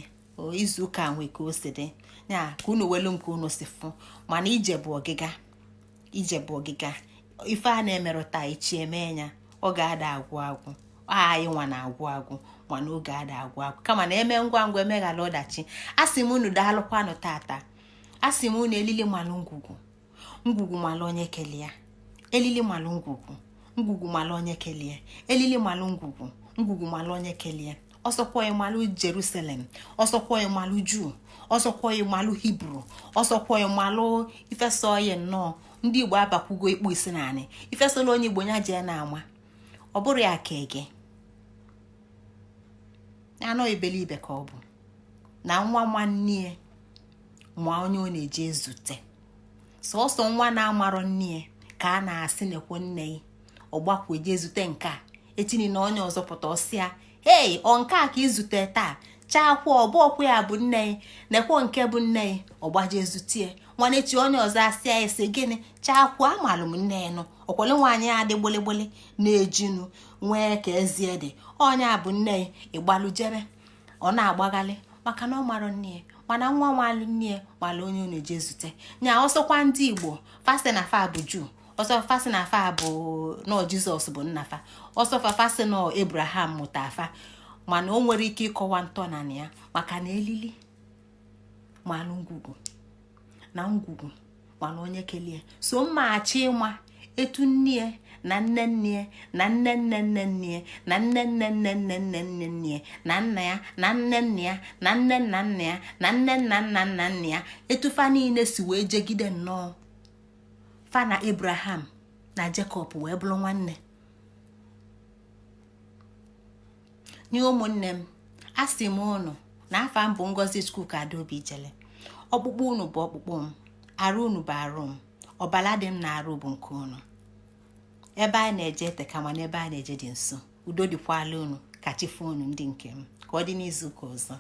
izu ụka nwe ka o si dị ya ka unu welu nke unu si fụ mana ije bụ ọgịga ife a na-emerụta ichi eme ya ọ ga-ada agwụ anyị nwa na-agwụ mana oge ada agwụ kama na eme ngwa ngwa emeghala ọdachi asị m unu daalụkwanụ tata asị m unu elili malụ ngwugwu malụ onye kelee elili malụ ngwugwu malụ onye kelee elili malụ ngwugwu malụ onye kelee ọsọkwa ịmalụ Jerusalem ọsọkwa ịmalụ Juu ọsọkwa ịmalụ Hibru ọsọkwa ịmalụ ifeso ya nnọọ ndị Igbo abakwugo ikpu isi naanị ifesola onye Igbo nya jee na-ama ọ bụrụ ya ka ege anọ ibelibe ka ọ bụ na nwa nwanne nwa onye ọ na-eje ezute sọsọ nwa na-amarọ nne ka a na-asị nekwo nne ọgbakwa eje ezute nke a etini na onye ọzọ pụta ọsịa hei ọ nke a ka izute taa chaakwa ọbụọkwa ya bụ nne nekwo nke bụ nne ọgbaje ezutie nwanechi onye ọzọ asịa ese gịnị chaakwa amalụ m nne nụ ọkwale nwaanyị adị gboligboli na-ejinu nwee ka ezie dị onye a bụ nne ịgbalụ jebe ọ na-agbaghalị maka na ọ marọ nne mana nwa nwalụ nne malụ onye ọ na-eje ezute nya ọsọkwa ndị Igbo fasi na fa bụ Juu ọsọ fasi na fa bụ nọ Jizọs bụ nnafa ọsọ fasi nọ Abraham mụta afa mana o nwere ike ịkọwa ntọnanị ya maka na elili malụ ngwugwu mana onye kelee so mmachi ịma etu nne na nne na nne nne nne na nne nne nne nne nne nne nne na nna ya na nne nne ya na nne nna nna ya na nne nna nna nna nna ya etufa niile si wee jegide nnọọ fa na Abraham na Jacob wee bụrụ nwanne nye ụmụnne m asị m unu na afa m bụ Ngozi Chukwuka Adaobi Ijele ọkpụkpụ unu bụ ọkpụkpụ m arụ unu bụ arụ m ọbala dị m na arụ bụ nke unu ebe a na-eje ete kama na ebe a na-eje dị nso udo dịkwala unu ka chi fonu ndị nke m ka ọ dị n'izu ụka ọzọ